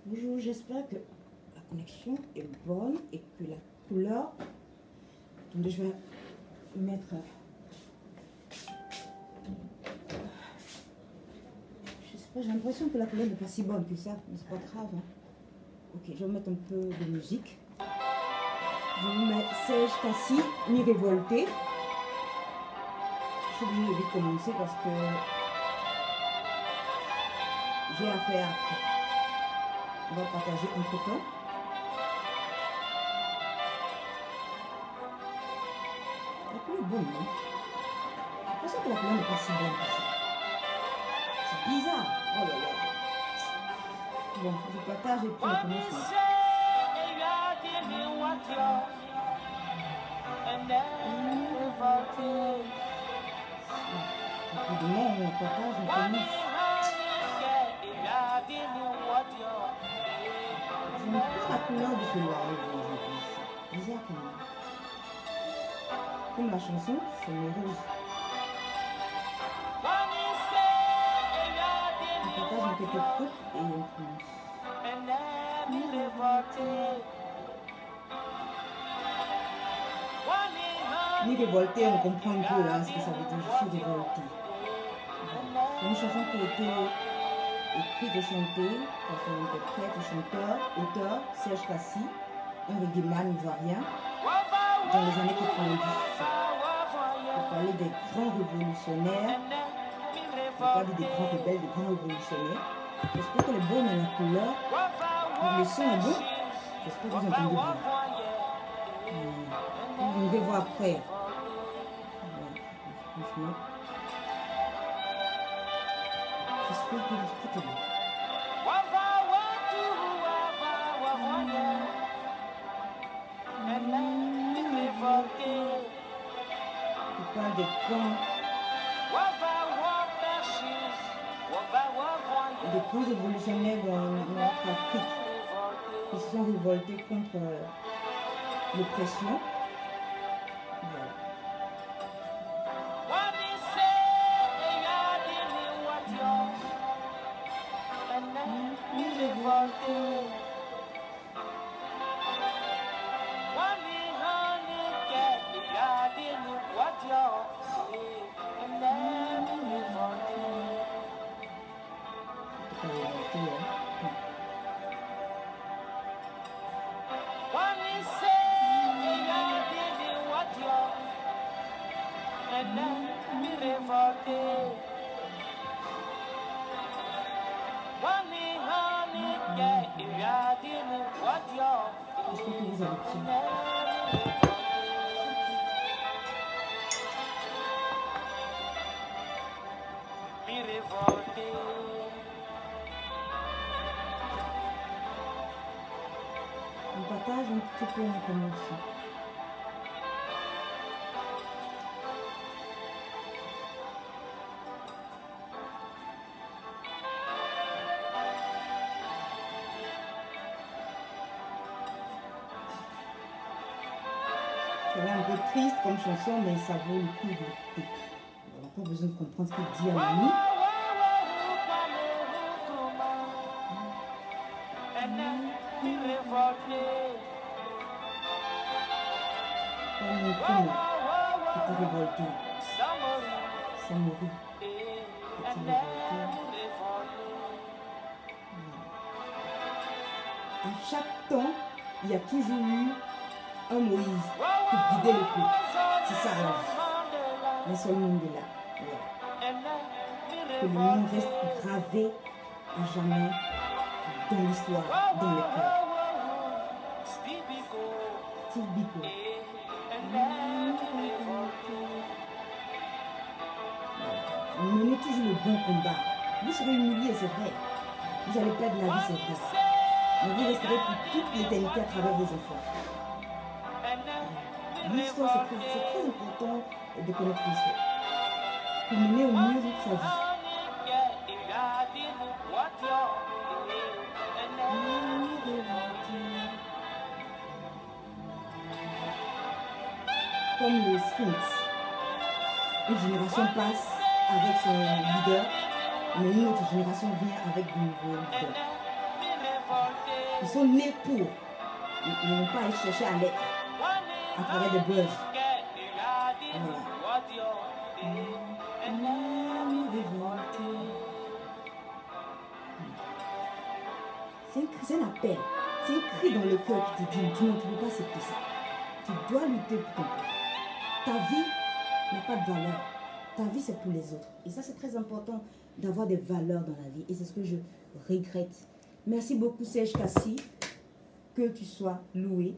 Bonjour, j'espère que la connexion est bonne et que la couleur. Donc je vais mettre. Je sais pas, j'ai l'impression que la couleur n'est pas si bonne que ça, mais c'est pas grave. Hein. Ok, je vais mettre un peu de musique. Je vais mettre Serge Cassi, Mi Révolté. Je suis obligée de vite commencer parce que j'ai affaire après. On va partager entre temps. La couleur est bonne, non? J'ai l'impression que la couleur n'est pas si bonne que ça. C'est bizarre. Oh là là. Bon, je partage et puis on commence. Rapidement, on partage, on commence. Je n'aime pas la couleur de ce live aujourd'hui. C'est bizarre quand même. Comme la chanson, c'est le rose. On partage un quelques trucs et on commence. Mi révolté, on comprend un peu là ce que ça veut dire. Je suis révolté. C'est une chanson qui a été écrite et chantée par son interprète, chanteur, auteur, Serge Cassi, un reggaeman ivoirien, dans les années 90. Pour parler des grands révolutionnaires, on parle des grands rebelles, des grands révolutionnaires. J'espère qu'elle est bonne à la couleur. Le son est bon. J'espère que vous entendez bien. Vous me voir après. Franchement. J'espère que tout est bon. On parle des grands révolutionnaires dans notre Afrique qui se sont révoltés contre l'oppression. Voilà. J'espère que vous avez pris. On partage un petit peu, on commence. C'est un peu triste comme chanson, mais ça vaut le coup d'écouter. On n'a pas besoin de comprendre ce qu'il dit à l'ami. Comme mon primo qui était révolté. Samori qui était révolté. À chaque temps, il y a toujours eu un Moïse pour guider le peuple. C'est ça la vie. Mais seul monde est là. Ouais. Que le monde reste gravé à jamais dans l'histoire, dans le cœur. Steve Biko. Menez toujours le bon combat. Vous serez humilié, c'est vrai. Vous allez perdre la vie, c'est vrai. Mais vous resterez pour toute l'éternité à travers vos enfants. L'histoire, c'est très important de connaître l'histoire. Pour mener au mieux sa vie. Comme le Sphinx. Une génération passe avec son leader, mais une autre génération vient avec de nouveaux leaders. Ils sont nés pour. Ils n'ont pas à chercher à l'être à travers des buzz. Voilà. C'est un appel. C'est un cri dans le cœur qui te dit, tu ne peux pas accepter ça. Tu dois lutter pour ton peuple. Ta vie n'a pas de valeur. Ta vie, c'est pour les autres. Et ça, c'est très important d'avoir des valeurs dans la vie. Et c'est ce que je regrette. Merci beaucoup, Serge Kassi. Que tu sois loué.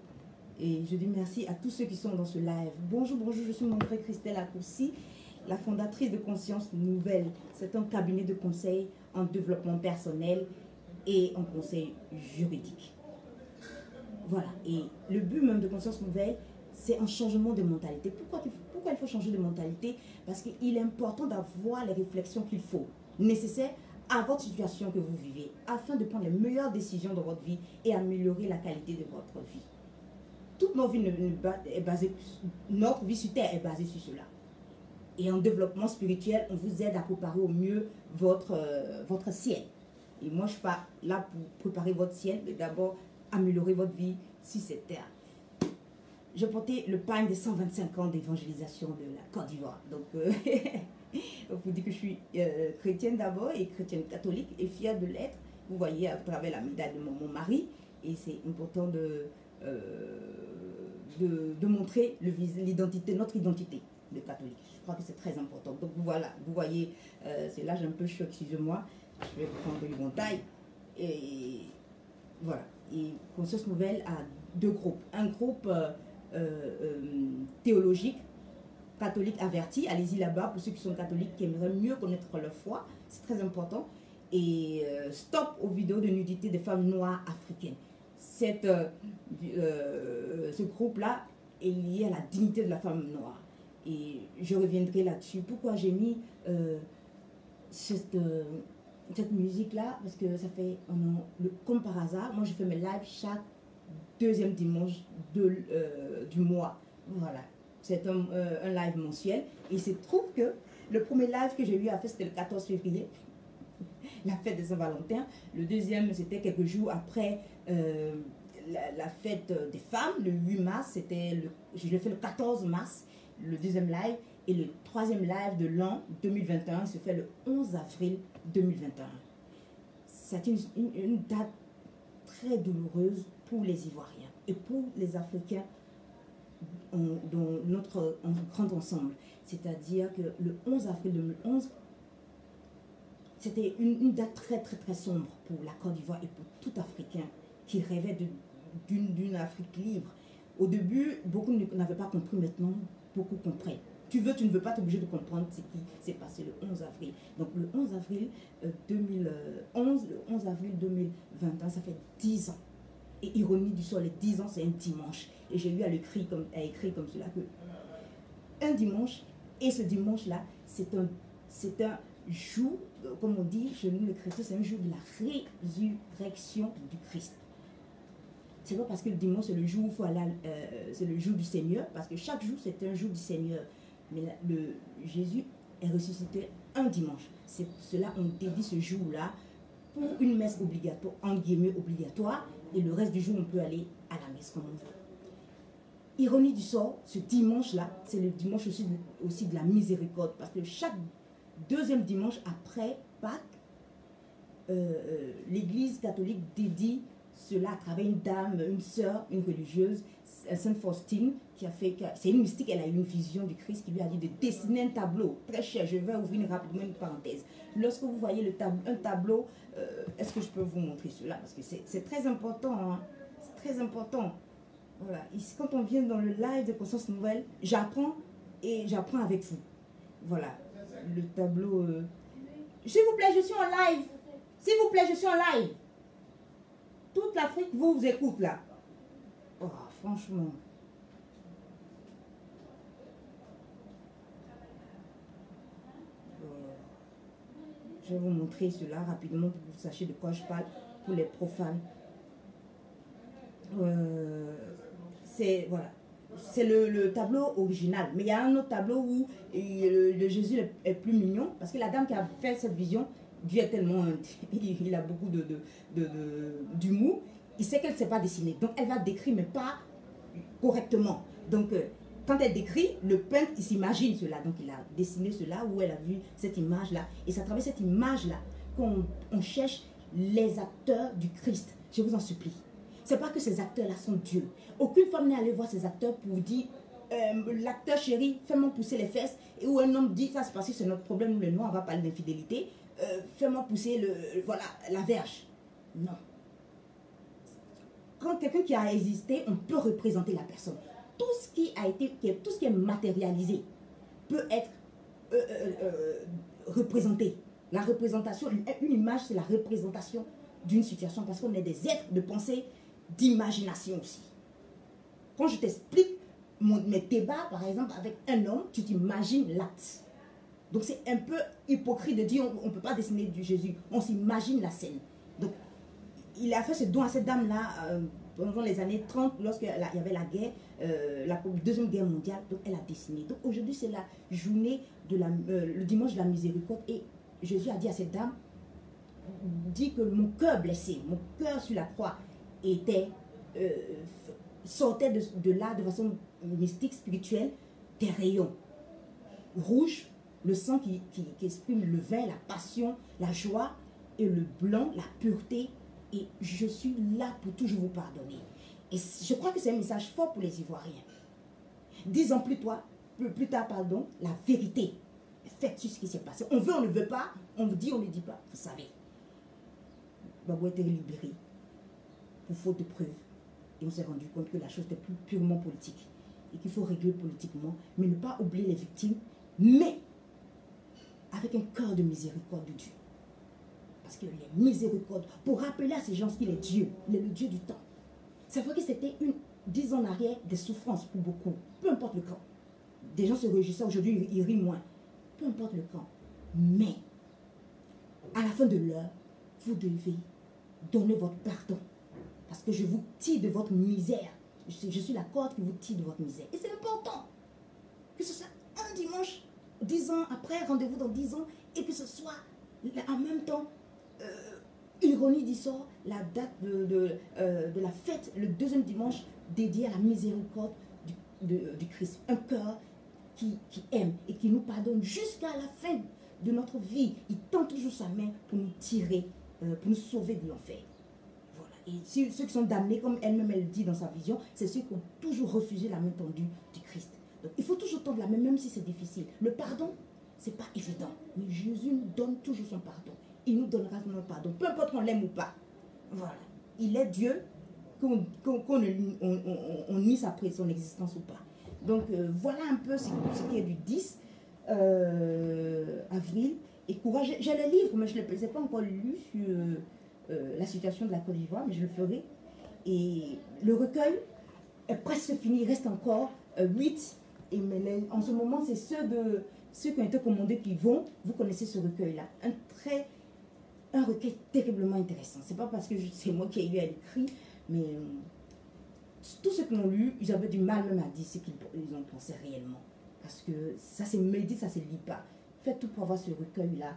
Et je dis merci à tous ceux qui sont dans ce live. Bonjour, bonjour, je suis Mondré Christelle Akoussi, la fondatrice de Conscience Nouvelle. C'est un cabinet de conseil en développement personnel et en conseil juridique. Voilà. Et le but même de Conscience Nouvelle, c'est un changement de mentalité. Pourquoi il faut changer de mentalité? Parce qu'il est important d'avoir les réflexions qu'il faut, nécessaires à votre situation que vous vivez, afin de prendre les meilleures décisions dans votre vie et améliorer la qualité de votre vie. Toute notre vie est basée, notre vie sur Terre est basée sur cela. Et en développement spirituel, on vous aide à préparer au mieux votre ciel. Et moi, je ne suis pas là pour préparer votre ciel, mais d'abord améliorer votre vie sur cette terre. Je portais le pain des 125 ans d'évangélisation de la Côte d'Ivoire. Donc, on vous dit que je suis chrétienne d'abord et chrétienne catholique et fière de l'être. Vous voyez à travers la médaille de mon mari. Et c'est important de montrer l'identité, notre identité de catholique. Je crois que c'est très important. Donc voilà, vous voyez, c'est là j'ai un peu chaud, excusez-moi. Je vais prendre une bonne taille. Et voilà. Et Conscience Nouvelle a deux groupes. Un groupe théologique, catholique averti. Allez-y là-bas pour ceux qui sont catholiques, qui aimeraient mieux connaître leur foi. C'est très important. Et stop aux vidéos de nudité des femmes noires africaines. Ce groupe-là est lié à la dignité de la femme noire. Et je reviendrai là-dessus. Pourquoi j'ai mis cette musique-là? Parce que ça fait, comme par hasard, moi je fais mes lives chaque deuxième dimanche du mois. Voilà. C'est un live mensuel. Et il se trouve que le premier live que j'ai eu à faire, c'était le 14 février. La fête de Saint-Valentin. Le deuxième, c'était quelques jours après la fête des femmes, le 8 mars. Je l'ai fait le 14 mars, le deuxième live. Et le troisième live de l'an 2021 se fait le 11 avril 2021. C'est une date très douloureuse pour les Ivoiriens et pour les Africains dans notre grand ensemble. C'est-à-dire que le 11 avril 2011, c'était une date très très très sombre pour la Côte d'Ivoire et pour tout Africain qui rêvait d'une Afrique libre. Au début, beaucoup n'avaient pas compris, maintenant beaucoup comprennent. Tu veux, tu ne veux pas, tu es obligé de comprendre ce qui s'est passé le 11 avril. Donc le 11 avril 2011, le 11 avril 2021, ça fait 10 ans. Et ironie du sort, les 10 ans, c'est un dimanche. Et j'ai eu à écrire comme cela que un dimanche, et ce dimanche-là, c'est un jour, comme on dit chez nous les chrétiens, c'est un jour de la résurrection du Christ. C'est pas parce que le dimanche, c'est le jour où il faut aller, c'est le jour du Seigneur, parce que chaque jour, c'est un jour du Seigneur. Mais Jésus est ressuscité un dimanche. C'est cela, on dédie ce jour-là pour une messe obligatoire, en guillemets obligatoire, et le reste du jour, on peut aller à la messe comme on veut. Ironie du sort, ce dimanche-là, c'est le dimanche aussi de la miséricorde, parce que chaque deuxième dimanche après Pâques, l'Église catholique dédie cela à travers une dame, une sœur, une religieuse, Sainte Faustine, c'est une mystique, elle a eu une vision du Christ qui lui a dit de dessiner un tableau très cher. Je vais ouvrir rapidement une parenthèse. Lorsque vous voyez un tableau, est-ce que je peux vous montrer cela? Parce que c'est très important, hein? C'est très important. Voilà. Ici, quand on vient dans le live de Conscience Nouvelle, j'apprends et j'apprends avec vous. Voilà, le tableau. S'il vous plaît, je suis en live. S'il vous plaît, je suis en live. Toute l'Afrique vous écoute là. Oh, franchement. Je vais vous montrer cela rapidement pour que vous sachiez de quoi je parle pour les profanes. C'est voilà. C'est le tableau original. Mais il y a un autre tableau où le Jésus est plus mignon. Parce que la dame qui a fait cette vision, Dieu est tellement... il a beaucoup d'humour. il sait qu'elle ne sait pas dessiner. Donc, elle va décrire, mais pas correctement. Donc, quand elle décrit, le peintre, il s'imagine cela. Donc, il a dessiné cela, où elle a vu cette image-là. Et c'est à travers cette image-là qu'on cherche les acteurs du Christ. Je vous en supplie. Ce n'est pas que ces acteurs-là sont Dieu. Aucune femme n'est allée voir ces acteurs pour dire, l'acteur chéri, fais-moi pousser les fesses. Et où un homme dit, ça c'est parce que c'est notre problème, nous les noirs, on va parler d'infidélité. Fais-moi pousser voilà, la verge. Non. Quand quelqu'un qui a existé, on peut représenter la personne. Tout ce qui est matérialisé peut être représenté. La représentation, une image, c'est la représentation d'une situation parce qu'on est des êtres de pensée, d'imagination aussi. Quand je t'explique mes débats, par exemple, avec un homme, tu t'imagines l'acte. Donc c'est un peu hypocrite de dire on ne peut pas dessiner du Jésus. On s'imagine la scène. Donc il a fait ce don à cette dame-là pendant les années 30, lorsqu'il y avait la guerre, la Deuxième Guerre mondiale. Donc elle a dessiné. Donc aujourd'hui c'est la journée, le dimanche de la miséricorde. Et Jésus a dit à cette dame, dit que mon cœur blessé, mon cœur sur la croix sortait de là de façon mystique, spirituelle, des rayons rouges, le sang qui exprime le vin, la passion, la joie, et le blanc, la pureté. Et je suis là pour toujours vous pardonner. Et je crois que c'est un message fort pour les Ivoiriens. 10 ans plus tard, pardon, la vérité. Faites sur ce qui s'est passé. On veut, on ne veut pas, on vous dit, on ne dit pas. Vous savez. Babou a été libéré pour faute de preuves. Et on s'est rendu compte que la chose était plus purement politique. Et qu'il faut régler politiquement, mais ne pas oublier les victimes, mais avec un cœur de miséricorde de Dieu. Parce qu'il est miséricorde pour rappeler à ces gens qu'il est Dieu. Il est le Dieu du temps. C'est vrai que c'était 10 ans en arrière des souffrances pour beaucoup. Peu importe le camp. Des gens se réjouissaient aujourd'hui, ils rient moins. Peu importe le camp. Mais, à la fin de l'heure, vous devez donner votre pardon. Parce que je vous tire de votre misère. Je suis la corde qui vous tire de votre misère. Et c'est important. Que ce soit un dimanche, 10 ans après, rendez-vous dans 10 ans, et que ce soit en même temps, ironie du sort, la date de la fête, le deuxième dimanche, dédié à la miséricorde du Christ. Un cœur qui aime et qui nous pardonne jusqu'à la fin de notre vie. Il tend toujours sa main pour nous tirer, pour nous sauver de l'enfer. Voilà. Et ceux qui sont damnés, comme elle-même elle dit dans sa vision, c'est ceux qui ont toujours refusé la main tendue du Christ. Donc il faut toujours tendre la main, même si c'est difficile. Le pardon, c'est pas évident. Mais Jésus nous donne toujours son pardon. Il nous donnera son pardon, peu importe qu'on l'aime ou pas. Voilà. Il est Dieu, qu'on nie son existence ou pas. Donc voilà un peu ce qui est du 10 avril. Et courage, j'ai le livre, mais je ne les ai pas encore lu sur la situation de la Côte d'Ivoire, mais je le ferai. Et le recueil est presque fini, il reste encore 8. Et en ce moment, c'est ceux qui ont été commandés qui vont. Vous connaissez ce recueil-là. Un recueil terriblement intéressant. C'est pas parce que c'est moi qui ai lu à l'écrit, mais tous ceux qui l'ont lu, ils avaient du mal même à dire ce qu'ils en pensaient réellement. Parce que ça se médite, ça se lit pas. Faites tout pour avoir ce recueil-là.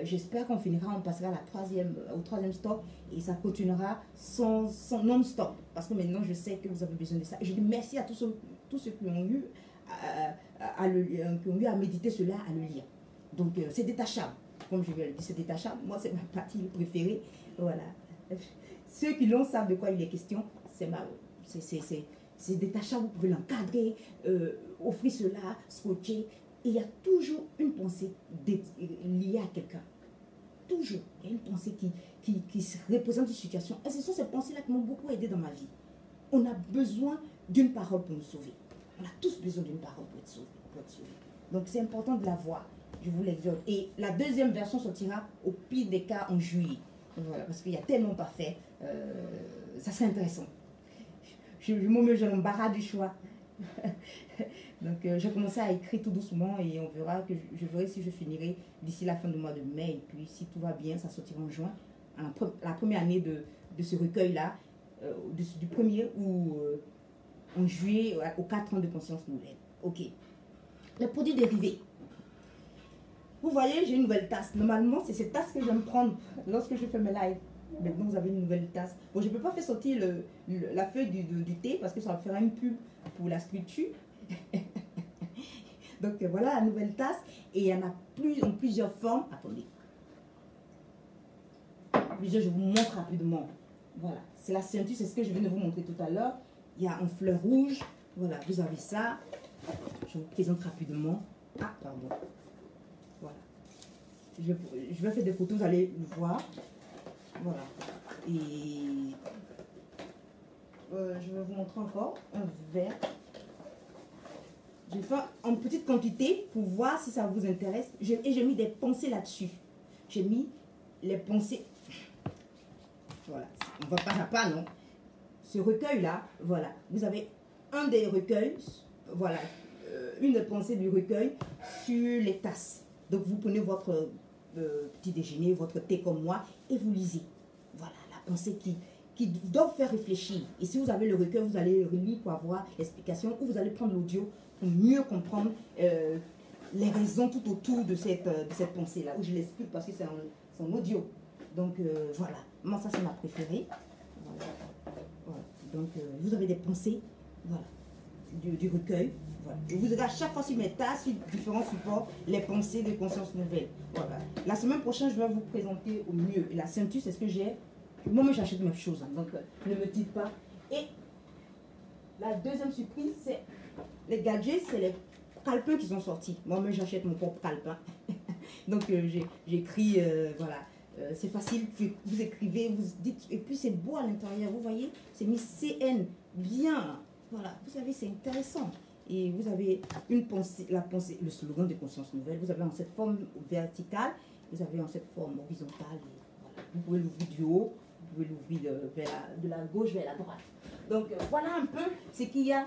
J'espère qu'on finira, on passera au troisième stop et ça continuera sans non-stop. Parce que maintenant, je sais que vous avez besoin de ça. Et je dis merci à tous ceux qui ont eu à méditer cela, à le lire. Donc, c'est détachable. Comme je vais le dire, c'est détachable. Moi, c'est ma partie préférée. Voilà. Ceux qui l'ont savent de quoi il est question. C'est détachable. Vous pouvez l'encadrer, offrir cela, scotcher. Et il y a toujours une pensée liée à quelqu'un. Toujours. Il y a une pensée qui représente une situation. Et ce sont ces pensées-là qui m'ont beaucoup aidé dans ma vie. On a besoin d'une parole pour nous sauver. On a tous besoin d'une parole pour être sauvé. Donc, c'est important de la voir. Je vous l'exhorte. Et la deuxième version sortira au pire des cas en juillet. Voilà, parce qu'il y a tellement pas fait. Ça serait intéressant. Je m'embarrasse du choix. Donc, j'ai commencé à écrire tout doucement et on verra que je verrai si je finirai d'ici la fin du mois de mai. Et puis, si tout va bien, ça sortira en juin. La première année de ce recueil-là, du premier ou en juillet, aux 4 ans de conscience nouvelle. Ok. Les produits dérivés. Vous voyez, j'ai une nouvelle tasse. Normalement, c'est cette tasse que je vais me prendre lorsque je fais mes lives. Maintenant, vous avez une nouvelle tasse. Bon, je ne peux pas faire sortir la feuille du thé parce que ça va faire une pub pour la structure. Donc, voilà la nouvelle tasse. Et il y en a en plusieurs formes. Attendez. Je vous montre rapidement. Voilà. C'est la ceinture, c'est ce que je viens de vous montrer tout à l'heure. Il y a en fleur rouge. Voilà, vous avez ça. Je vous présente rapidement. Ah, pardon. Voilà. Je vais faire des photos, vous allez le voir. Voilà. Et je vais vous montrer encore un verre. Je fais en petite quantité pour voir si ça vous intéresse. Et j'ai mis des pensées là-dessus. J'ai mis les pensées. Voilà. On va pas à pas, non? Ce recueil-là, voilà. Vous avez un des recueils, voilà. Une des pensées du recueil sur les tasses. Donc, vous prenez votre petit déjeuner, votre thé comme moi, et vous lisez. Voilà, la pensée qui doit faire réfléchir. Et si vous avez le recueil, vous allez le relire pour avoir l'explication, ou vous allez prendre l'audio pour mieux comprendre les raisons tout autour de cette pensée-là, où je l'explique parce que c'est en audio. Donc, voilà. Moi, ça, c'est ma préférée. Voilà. Voilà. Donc, vous avez des pensées, voilà, du recueil. Voilà. Et vous avez à chaque fois sur mes tasses, sur différents supports, les pensées de conscience nouvelle. Voilà. La semaine prochaine, je vais vous présenter au mieux. Et la ceinture, c'est ce que j'ai. Moi, j'achète mes choses. Hein, donc, ne me dites pas. Et la deuxième surprise, c'est les gadgets, c'est les calepins qui sont sortis. Moi, j'achète mon propre calepin. Donc, j'ai écrit, voilà. C'est facile, vous écrivez, vous dites, et puis c'est beau à l'intérieur, vous voyez, c'est mis CN, bien. Voilà, vous savez, c'est intéressant. Et vous avez une pensée, le slogan de conscience nouvelle, vous avez en cette forme verticale, vous avez en cette forme horizontale. Et voilà. Vous pouvez l'ouvrir du haut, vous pouvez l'ouvrir de la gauche vers la droite. Donc voilà un peu ce qu'il y a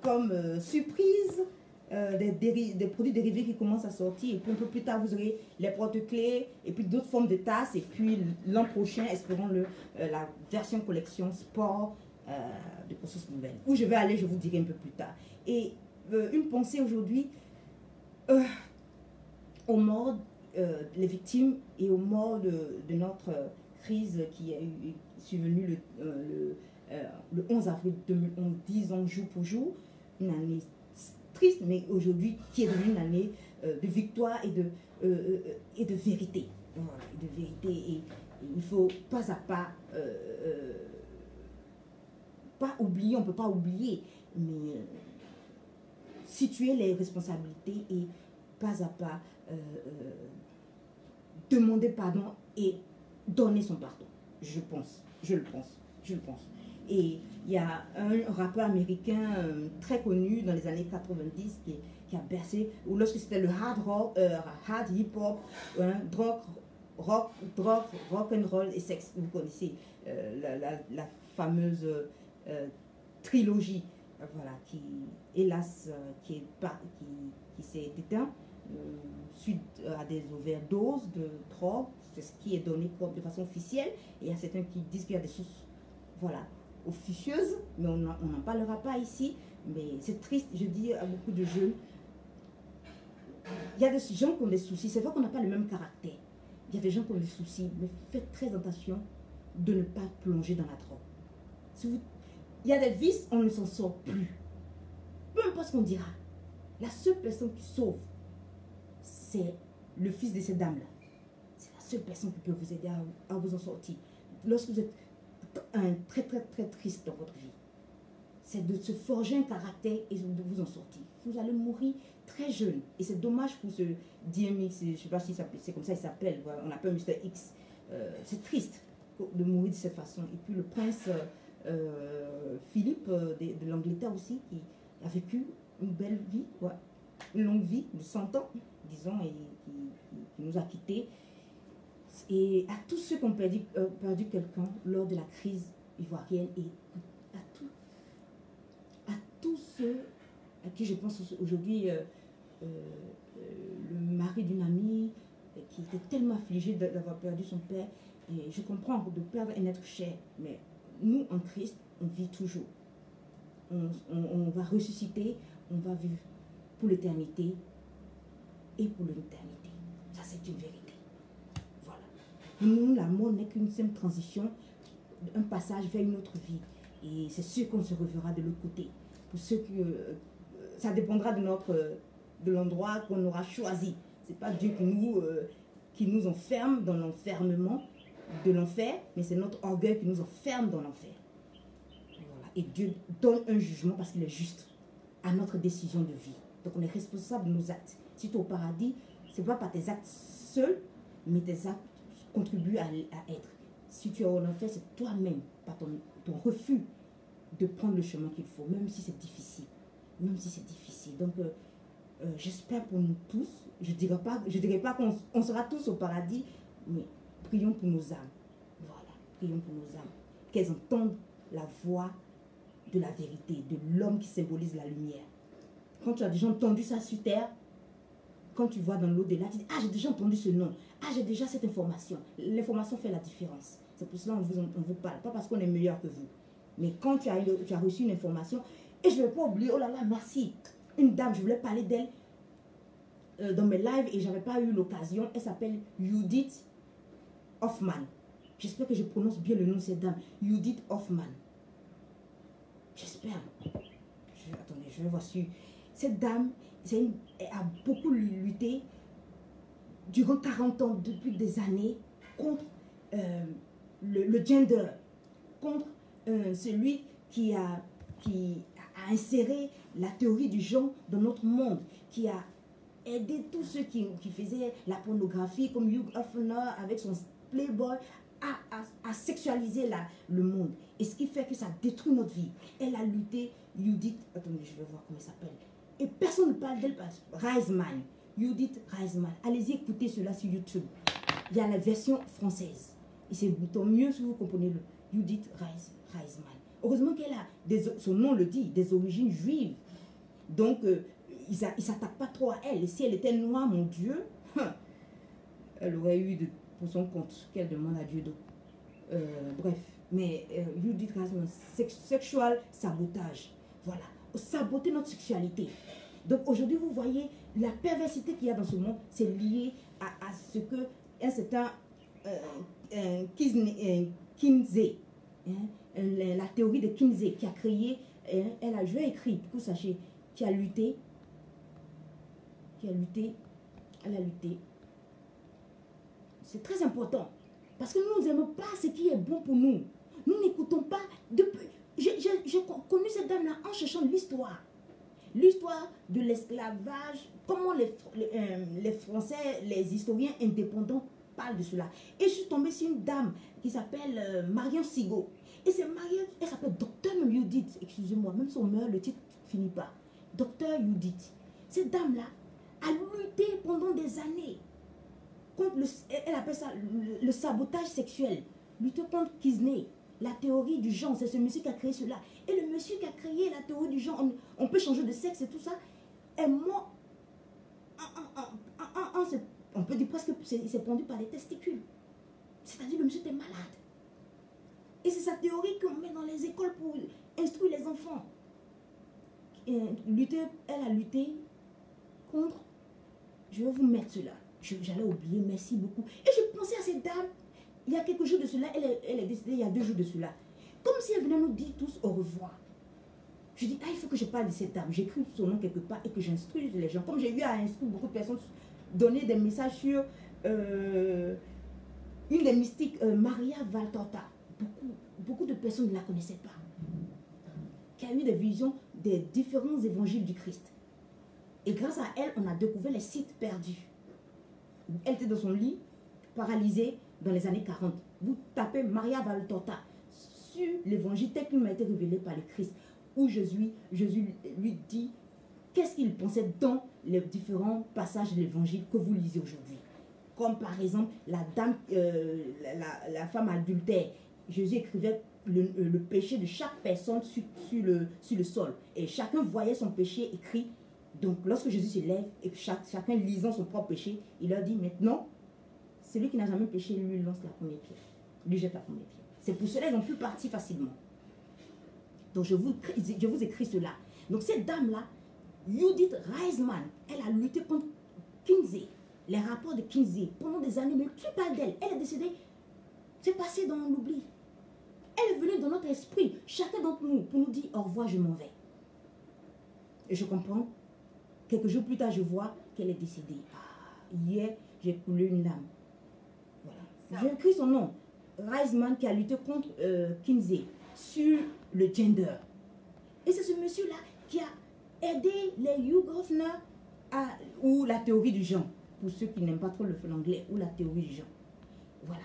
comme surprise, des produits dérivés qui commencent à sortir. Et puis un peu plus tard, vous aurez les porte-clés et puis d'autres formes de tasses. Et puis l'an prochain, espérons-le, la version collection sport de conscience nouvelle. Où je vais aller, je vous dirai un peu plus tard. Et une pensée aujourd'hui au mort les victimes et au mort de notre crise qui est survenue le 11 avril 2011, 10 ans jour pour jour, une année triste, mais aujourd'hui qui est devenue une année de victoire et de vérité. Voilà, de vérité. Et il faut pas à pas oublier, on ne peut pas oublier, mais situer les responsabilités et pas à pas demander pardon et donner son pardon. Je le pense. Et il y a un rappeur américain très connu dans les années 90 qui a bercé, ou lorsque c'était le hard rock, hard hip hop, rock and roll et sexe. Vous connaissez la fameuse trilogie, voilà, qui hélas qui s'est éteinte suite à des overdoses de drogue. C'est ce qui est donné de façon officielle. Et il y a certains qui disent qu'il y a des sources, voilà, officieuses, mais on n'en parlera pas ici. Mais c'est triste, je dis à beaucoup de jeunes, il y a des gens qui ont des soucis. C'est vrai qu'on n'a pas le même caractère. Il y a des gens qui ont des soucis, mais faites très attention de ne pas plonger dans la drogue. Il y a des vices, on ne s'en sort plus. Peu importe ce qu'on dira. La seule personne qui sauve, c'est le fils de cette dame-là. C'est la seule personne qui peut vous aider à vous en sortir. Lorsque vous êtes très, très, très triste dans votre vie, c'est de se forger un caractère et de vous en sortir. Vous allez mourir très jeune. Et c'est dommage pour ce DMX, je ne sais pas si c'est comme ça il s'appelle, voilà, on appelle Mr. X. C'est triste de mourir de cette façon. Et puis le prince Philippe de l'Angleterre aussi, qui a vécu une belle vie, ouais, une longue vie de 100 ans, disons, et qui nous a quittés. Et à tous ceux qui ont perdu quelqu'un lors de la crise ivoirienne, et à tous ceux à qui je pense aujourd'hui, le mari d'une amie qui était tellement affligé d'avoir perdu son père. Et je comprends de perdre un être cher, mais nous en Christ, on vit toujours. On va ressusciter, on va vivre pour l'éternité et pour l'éternité. Ça, c'est une vérité. Voilà. Pour nous, la mort n'est qu'une simple transition, un passage vers une autre vie. Et c'est sûr qu'on se reverra de l'autre côté. Pour ceux qui... ça dépendra de l'endroit qu'on aura choisi. Ce n'est pas Dieu qui nous enferme dans l'enfermement de l'enfer, mais c'est notre orgueil qui nous enferme dans l'enfer. Voilà. Et Dieu donne un jugement parce qu'il est juste à notre décision de vie. Donc on est responsable de nos actes. Si tu es au paradis, ce n'est pas par tes actes seuls, mais tes actes contribuent à être. Si tu es en enfer, c'est toi-même, par ton refus de prendre le chemin qu'il faut, même si c'est difficile. Même si c'est difficile. Donc, j'espère pour nous tous, je ne dirais pas qu'on sera tous au paradis, mais prions pour nos âmes. Voilà, prions pour nos âmes. Qu'elles entendent la voix de la vérité, de l'homme qui symbolise la lumière. Quand tu as déjà entendu ça sur terre, quand tu vois dans l'au-delà, tu dis, ah, j'ai déjà entendu ce nom, ah, j'ai déjà cette information. L'information fait la différence. C'est pour cela qu'on vous parle, pas parce qu'on est meilleur que vous. Mais quand tu as reçu une information, et je ne vais pas oublier, oh là là, merci. Une dame, je voulais parler d'elle dans mes lives et je n'avais pas eu l'occasion. Elle s'appelle Judith Hoffman. J'espère que je prononce bien le nom de cette dame. Judith Hoffman. J'espère. Attendez, je vais voir si... Cette dame, elle a beaucoup lutté durant 40 ans, depuis des années, contre le gender, contre celui qui a inséré la théorie du genre dans notre monde, qui a aidé tous ceux qui faisaient la pornographie, comme Hugh Hefner avec son Playboy, à sexualiser le monde. Et ce qui fait que ça détruit notre vie. Elle a lutté, Judith, attendez, je vais voir comment elle s'appelle. Et personne ne parle d'elle, Reisman, Judith Reisman. Allez-y écouter cela sur YouTube. Il y a la version française. Et c'est tant mieux si vous comprenez le Judith Reisman. Heureusement qu'elle a, son nom le dit, des origines juives. Donc, ils ne s'attaquent pas trop à elle. Et si elle était noire, mon Dieu, elle aurait eu pour son compte qu'elle demande à Dieu. Bref, mais Judith Reisman, sexual sabotage. Voilà, saboter notre sexualité. Donc aujourd'hui, vous voyez, la perversité qu'il y a dans ce monde, c'est lié à ce que un certain Kinsey, la théorie de Kinsey, qui a créé, je vais écrire, pour que vous sachiez, elle a lutté. C'est très important. Parce que nous n'aimons pas ce qui est bon pour nous. Nous n'écoutons pas. J'ai connu cette dame-là en cherchant l'histoire. L'histoire de l'esclavage, comment les Français, les historiens indépendants parlent de cela. Et je suis tombée sur une dame qui s'appelle Marion Sigaud. Et c'est Marion, elle s'appelle Docteur Judith, excusez-moi, même si on meurt, le titre ne finit pas. Docteur Judith. Cette dame-là a lutté pendant des années contre elle appelle ça le sabotage sexuel. Lutter contre Kinsey, la théorie du genre. C'est ce monsieur qui a créé cela. Et le monsieur qui a créé la théorie du genre, on peut changer de sexe et tout ça, est mort. On peut dire presque qu'il s'est pendu par les testicules. C'est-à-dire le monsieur était malade. Et c'est sa théorie qu'on met dans les écoles pour instruire les enfants. Elle a lutté contre... Je vais vous mettre cela. J'allais oublier, merci beaucoup. Et je pensais à cette dame, il y a quelques jours de cela, elle est décédée il y a 2 jours de cela. Comme si elle venait nous dire tous au revoir. Je dis, il faut que je parle de cette dame. J'écris son nom quelque part et que j'instruise les gens. Comme j'ai eu à instruire beaucoup de personnes, donner des messages sur une des mystiques, Maria Valtorta. Beaucoup de personnes ne la connaissaient pas. Qui a eu des visions des différents évangiles du Christ. Et grâce à elle, on a découvert les sites perdus. Elle était dans son lit, paralysée dans les années 40. Vous tapez Maria Valtorta sur l'évangile tel qu'il m'a été révélé par le Christ, où Jésus lui dit qu'est-ce qu'il pensait dans les différents passages de l'évangile que vous lisez aujourd'hui. Comme par exemple la dame, la femme adultère. Jésus écrivait le péché de chaque personne sur le sol. Et chacun voyait son péché écrit. Donc, lorsque Jésus se lève et que chacun lisant son propre péché, il leur dit maintenant, celui qui n'a jamais péché, lui lance la première pierre. Lui jette la première pierre. C'est pour cela qu'ils ont pu partir facilement. Donc, je vous écris cela. Donc, cette dame-là, Judith Reisman, elle a lutté contre Kinsey. les rapports de Kinsey pendant des années, mais qui parle d'elle? Elle est décédée, c'est passé dans l'oubli. Elle est venue dans notre esprit, chacun d'entre nous, pour nous dire au revoir, je m'en vais. Et je comprends. Quelques jours plus tard, je vois qu'elle est décédée. Ah, hier, j'ai coulé une larme. Voilà. J'ai écrit son nom. Reisman qui a lutté contre Kinsey sur le gender. Et c'est ce monsieur-là qui a aidé les Hugh Hefner ou la théorie du genre. Pour ceux qui n'aiment pas trop l'anglais, ou la théorie du genre. Voilà.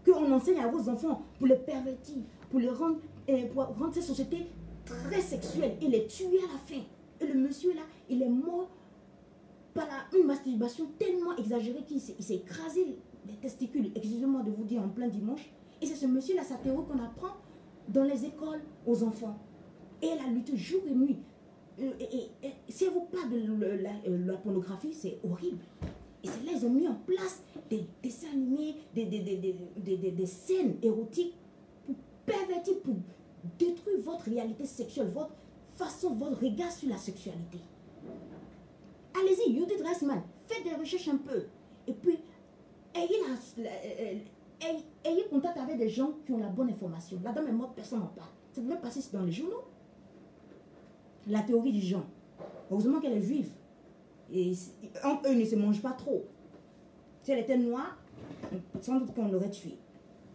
Qu'on enseigne à vos enfants pour les pervertir, pour rendre cette société très sexuelle et les tuer à la fin. Et le monsieur là, il est mort par une masturbation tellement exagérée qu'il s'est écrasé les testicules, excusez-moi de vous dire en plein dimanche. Et c'est ce monsieur là, sa théorie qu'on apprend dans les écoles aux enfants. Et elle a lutté jour et nuit. Et si elle vous parle de la pornographie, c'est horrible. Et c'est là ils ont mis en place des dessins animés, des scènes érotiques pour pervertir, pour détruire votre réalité sexuelle, votre façon, votre regard sur la sexualité. Allez-y, Judith Reisman, faites des recherches un peu. Et puis, ayez contact avec des gens qui ont la bonne information. La dame est morte, personne n'en parle. Ça devait passer dans les journaux. La théorie du genre. Heureusement qu'elle est juive. Et entre eux, ils ne se mangent pas trop. Si elle était noire, sans doute qu'on l'aurait tuée.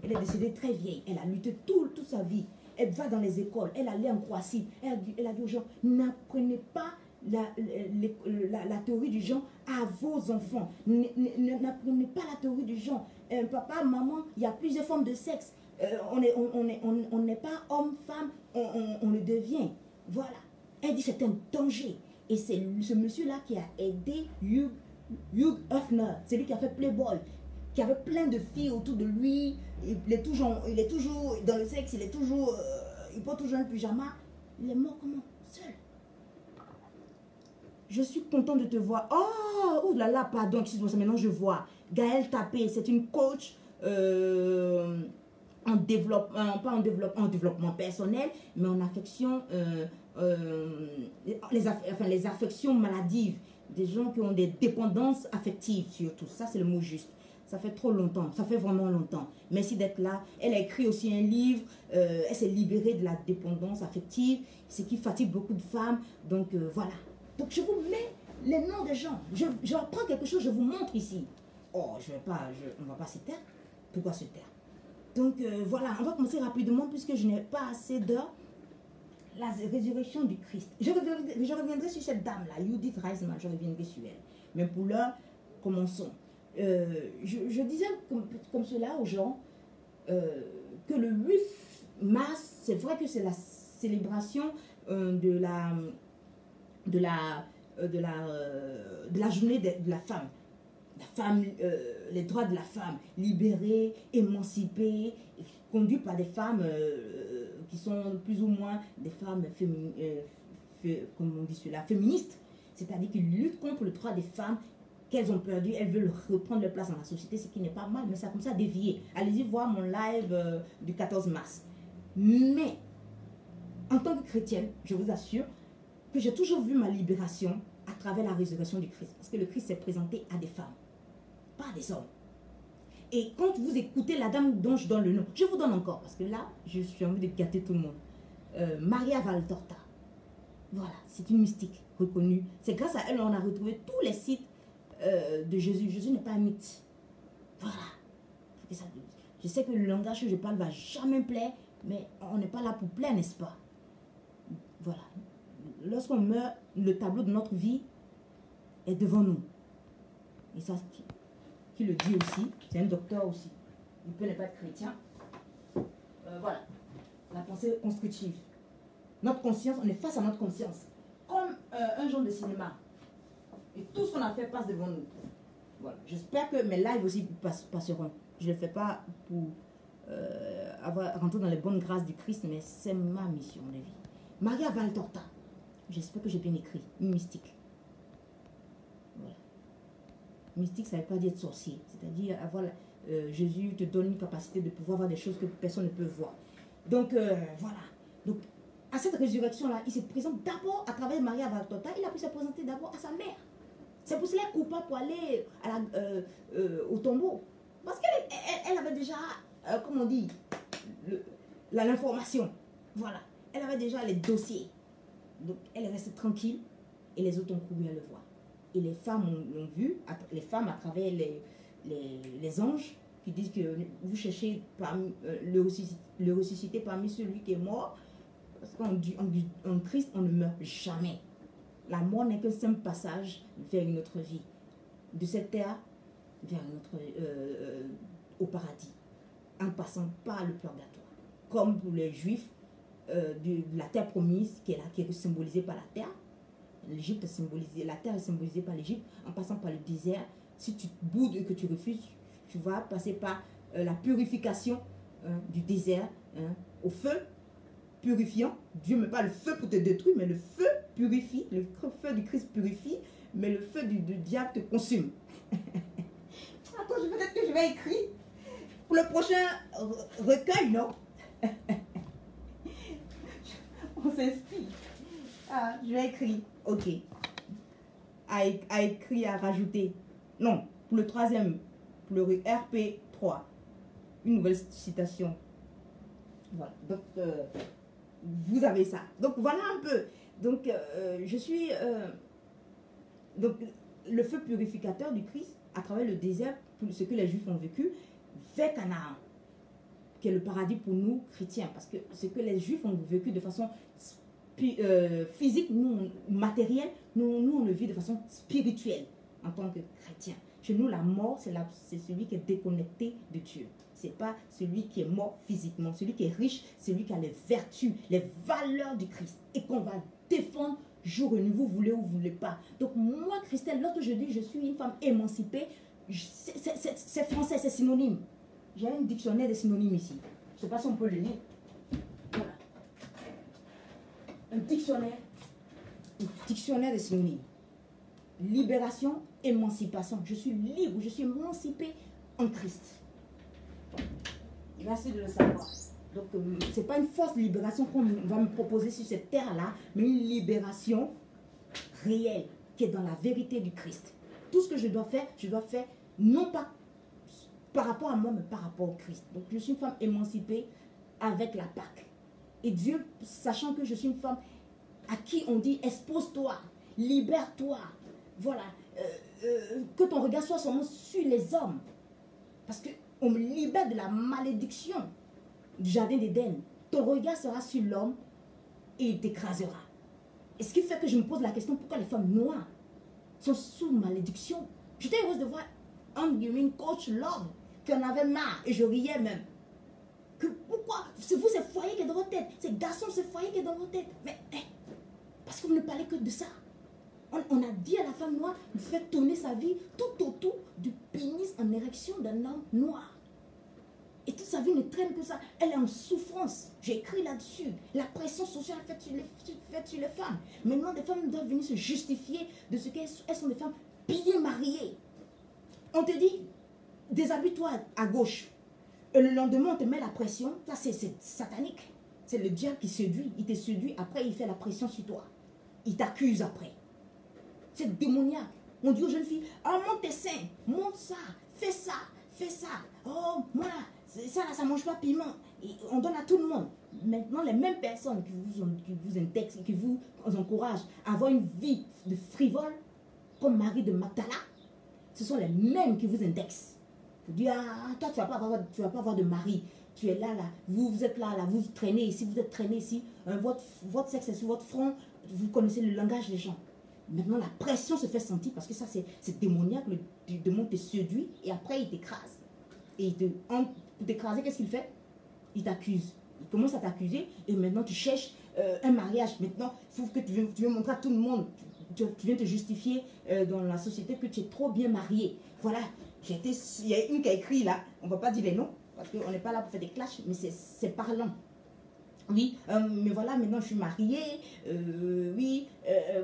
Elle est décédée très vieille. Elle a lutté toute sa vie. Elle va dans les écoles. Elle allait en Croatie. Elle a dit aux gens, n'apprenez pas la théorie du genre à vos enfants. N'apprenez pas la théorie du genre. Papa, maman, il y a plusieurs formes de sexe. On n'est pas homme, femme, on le devient. Voilà. Elle dit c'est un danger. Et c'est ce monsieur-là qui a aidé Hugh Hefner. C'est lui qui a fait Playboy, qui avait plein de filles autour de lui. Il est toujours dans le sexe, il porte toujours un pyjama. Il est mort comment? Seul. Je suis content de te voir. Oh là là, pardon, excuse-moi, maintenant je vois. Gaëlle Tapé, c'est une coach en développement, pas en développement personnel, mais en affection, les affections maladives, des gens qui ont des dépendances affectives surtout. Ça, c'est le mot juste. Ça fait trop longtemps, ça fait vraiment longtemps. Merci d'être là. Elle a écrit aussi un livre, elle s'est libérée de la dépendance affective, ce qui fatigue beaucoup de femmes. Donc voilà. Donc je vous mets les noms des gens. Je reprends quelque chose, je vous montre ici. Oh, on ne va pas se taire. Pourquoi se taire? Donc voilà, on va commencer rapidement puisque je n'ai pas assez d'heures. La résurrection du Christ. Je reviendrai sur cette dame-là, Judith Reisman, je reviendrai sur elle. Mais pour l'heure, commençons. Je disais comme cela aux gens que le 8 mars, c'est vrai que c'est la célébration de la journée de la femme. La femme, les droits de la femme, libérée, émancipée, conduite par des femmes qui sont plus ou moins des femmes comme on dit cela, féministes, c'est-à-dire qui luttent contre le droit des femmes qu'elles ont perdu, elles veulent reprendre leur place dans la société, ce qui n'est pas mal, mais ça comme ça dévié. Allez-y voir mon live du 14 mars. Mais, en tant que chrétienne, je vous assure que j'ai toujours vu ma libération à travers la résurrection du Christ. Parce que le Christ s'est présenté à des femmes, pas à des hommes. Et quand vous écoutez la dame dont je donne le nom, je vous donne encore, parce que là, je suis envie de gâter tout le monde. Maria Valtorta. Voilà, c'est une mystique reconnue. C'est grâce à elle qu'on a retrouvé tous les sites de Jésus. Jésus n'est pas un mythe. Voilà. Je sais que le langage que je parle ne va jamais plaire, mais on n'est pas là pour plaire, n'est-ce pas? Voilà. Lorsqu'on meurt, le tableau de notre vie est devant nous. Et ça, qui le dit aussi, c'est un docteur aussi. Il peut ne pas être chrétien. Voilà. La pensée constructive. Notre conscience, on est face à notre conscience. Comme un genre de cinéma. Et tout ce qu'on a fait passe devant nous. Voilà. J'espère que mes lives aussi passeront. Je ne le fais pas pour rentrer dans les bonnes grâces du Christ, mais c'est ma mission de vie. Maria Valtorta. J'espère que j'ai bien écrit. Une mystique. Voilà. Mystique, ça ne veut pas dire être sorcier. C'est-à-dire avoir Jésus te donne une capacité de pouvoir voir des choses que personne ne peut voir. Donc, voilà. Donc, à cette résurrection-là, il se présente d'abord à travers Maria Valtorta. Il a pu se présenter d'abord à sa mère. C'est pour cela qu'elle est coupable pour aller au tombeau. Parce qu'elle avait déjà, comment on dit, l'information. Voilà. Elle avait déjà les dossiers. Donc, elle est restée tranquille et les autres ont couru à le voir. Et les femmes l'ont vu, les femmes à travers les anges qui disent que vous cherchez le ressusciter parmi celui qui est mort. Parce qu'en Christ, on ne meurt jamais. La mort n'est qu'un simple passage vers une autre vie. De cette terre vers une autre, au paradis. En passant par le purgatoire. Comme pour les Juifs, de la terre promise qui est symbolisée par la terre. L'Égypte est symbolisée, la terre est symbolisée par l'Égypte. En passant par le désert, si tu boudes et que tu refuses, tu vas passer par la purification du désert au feu purifiant. Dieu ne met pas le feu pour te détruire, mais le feu purifie. Le feu du Christ purifie, mais le feu du diable te consume. Attends, peut-être que je vais écrire pour le prochain recueil, non? On s'inspire. Ah, je vais écrire. Ok. À écrire, à rajouter. Non, pour le troisième, pour le RP3. Une nouvelle citation. Voilà. Donc, vous avez ça. Donc, voilà un peu. Donc, je suis... donc, le feu purificateur du Christ, à travers le désert, pour ce que les Juifs ont vécu, vers Canaan, qui est le paradis pour nous, chrétiens. Parce que ce que les Juifs ont vécu de façon physique, nous, matérielle, nous, on le vit de façon spirituelle, en tant que chrétiens. Chez nous, la mort, c'est celui qui est déconnecté de Dieu. Ce n'est pas celui qui est mort physiquement. Celui qui est riche, celui qui a les vertus, les valeurs du Christ. Et qu'on va défendre jour et nuit, vous voulez ou vous ne voulez pas. Donc moi, Christelle, lorsque je dis je suis une femme émancipée, c'est français, c'est synonyme. J'ai un dictionnaire de synonymes ici. Je ne sais pas si on peut le lire. Voilà. Un dictionnaire de synonymes. Libération, émancipation. Je suis libre, je suis émancipée en Christ. Merci de le savoir. Donc, ce n'est pas une fausse libération qu'on va me proposer sur cette terre-là, mais une libération réelle, qui est dans la vérité du Christ. Tout ce que je dois faire non pas par rapport à moi, mais par rapport au Christ. Donc, je suis une femme émancipée avec la Pâque. Et Dieu, sachant que je suis une femme à qui on dit, expose-toi, libère-toi. Voilà. Que ton regard soit seulement sur les hommes. Parce qu'on me libère de la malédiction du jardin d'Éden. Ton regard sera sur l'homme et il t'écrasera. Et ce qui fait que je me pose la question, pourquoi les femmes noires sont sous malédiction? J'étais heureuse de voir un coach love qui en avait marre et je riais même. Pourquoi? C'est vous, c'est foyer qui est dans votre tête. C'est garçon, c'est foyer qui est dans votre tête. Mais parce que vous ne parlez que de ça. On a dit à la femme noire de faire tourner sa vie tout autour du pénis en érection d'un homme noir. Et toute sa vie ne traîne que ça. Elle est en souffrance. J'ai écrit là-dessus. La pression sociale faite sur les femmes. Maintenant, des femmes doivent venir se justifier de ce qu'elles sont des femmes bien mariées. On te dit, déshabille-toi à gauche. Et le lendemain, on te met la pression. Ça, c'est satanique. C'est le diable qui séduit. Il te séduit. Après, il fait la pression sur toi. Il t'accuse après. C'est démoniaque. On dit aux jeunes filles, oh, monte tes seins, monte ça, fais ça, fais ça. Oh, moi, ça là, ça ne mange pas piment. Et on donne à tout le monde. Maintenant, les mêmes personnes qui vous indexent, qui vous encouragent à avoir une vie de frivole, comme Marie de Magdala, ce sont les mêmes qui vous indexent. Vous dites, ah, toi, tu ne vas pas avoir de mari. Tu es là, vous êtes là, vous traînez ici, vous êtes traîné ici. Votre sexe est sur votre front. Vous connaissez le langage des gens. Maintenant, la pression se fait sentir parce que ça, c'est démoniaque. Le démon te séduit et après, il t'écrase. Et pour t'écraser, qu'est-ce qu'il fait? Il t'accuse. Il commence à t'accuser et maintenant, tu cherches un mariage. Maintenant, il faut que tu veux montrer à tout le monde. Tu viens te justifier dans la société que tu es trop bien marié. Voilà. Il y a une qui a écrit là, on ne va pas dire les noms parce qu'on n'est pas là pour faire des clashs, mais c'est parlant. Oui, mais voilà, maintenant je suis mariée, oui,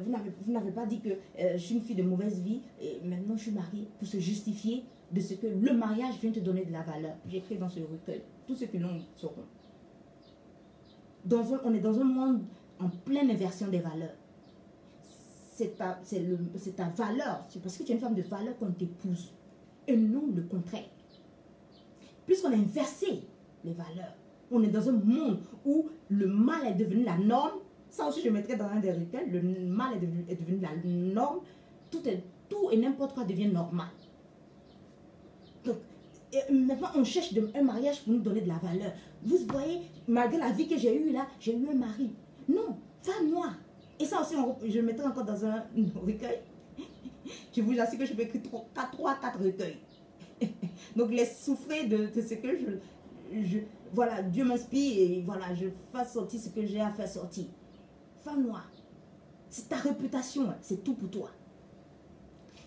vous n'avez pas dit que je suis une fille de mauvaise vie, et maintenant je suis mariée pour se justifier de ce que le mariage vient te donner de la valeur. J'ai écrit dans ce recueil, tous ceux qui l'ont sauront. On est dans un monde en pleine inversion des valeurs. c'est ta valeur. C'est parce que tu es une femme de valeur qu'on t'épouse. Et non le contraire. Puisqu'on a inversé les valeurs, on est dans un monde où le mal est devenu la norme. Ça aussi, je mettrais dans un des recueils. Le mal est devenu la norme. Tout et n'importe quoi devient normal. Donc, maintenant, on cherche un mariage pour nous donner de la valeur. Vous voyez, malgré la vie que j'ai eue là, j'ai eu un mari. Non, femme noire. Et ça aussi, je le mettrai encore dans un recueil. Je vous assure que je peux écrire 3-4 recueils. Donc, les souffrir de ce que voilà, Dieu m'inspire et voilà, je fasse sortir ce que j'ai à faire sortir. Femme noire, c'est ta réputation, c'est tout pour toi.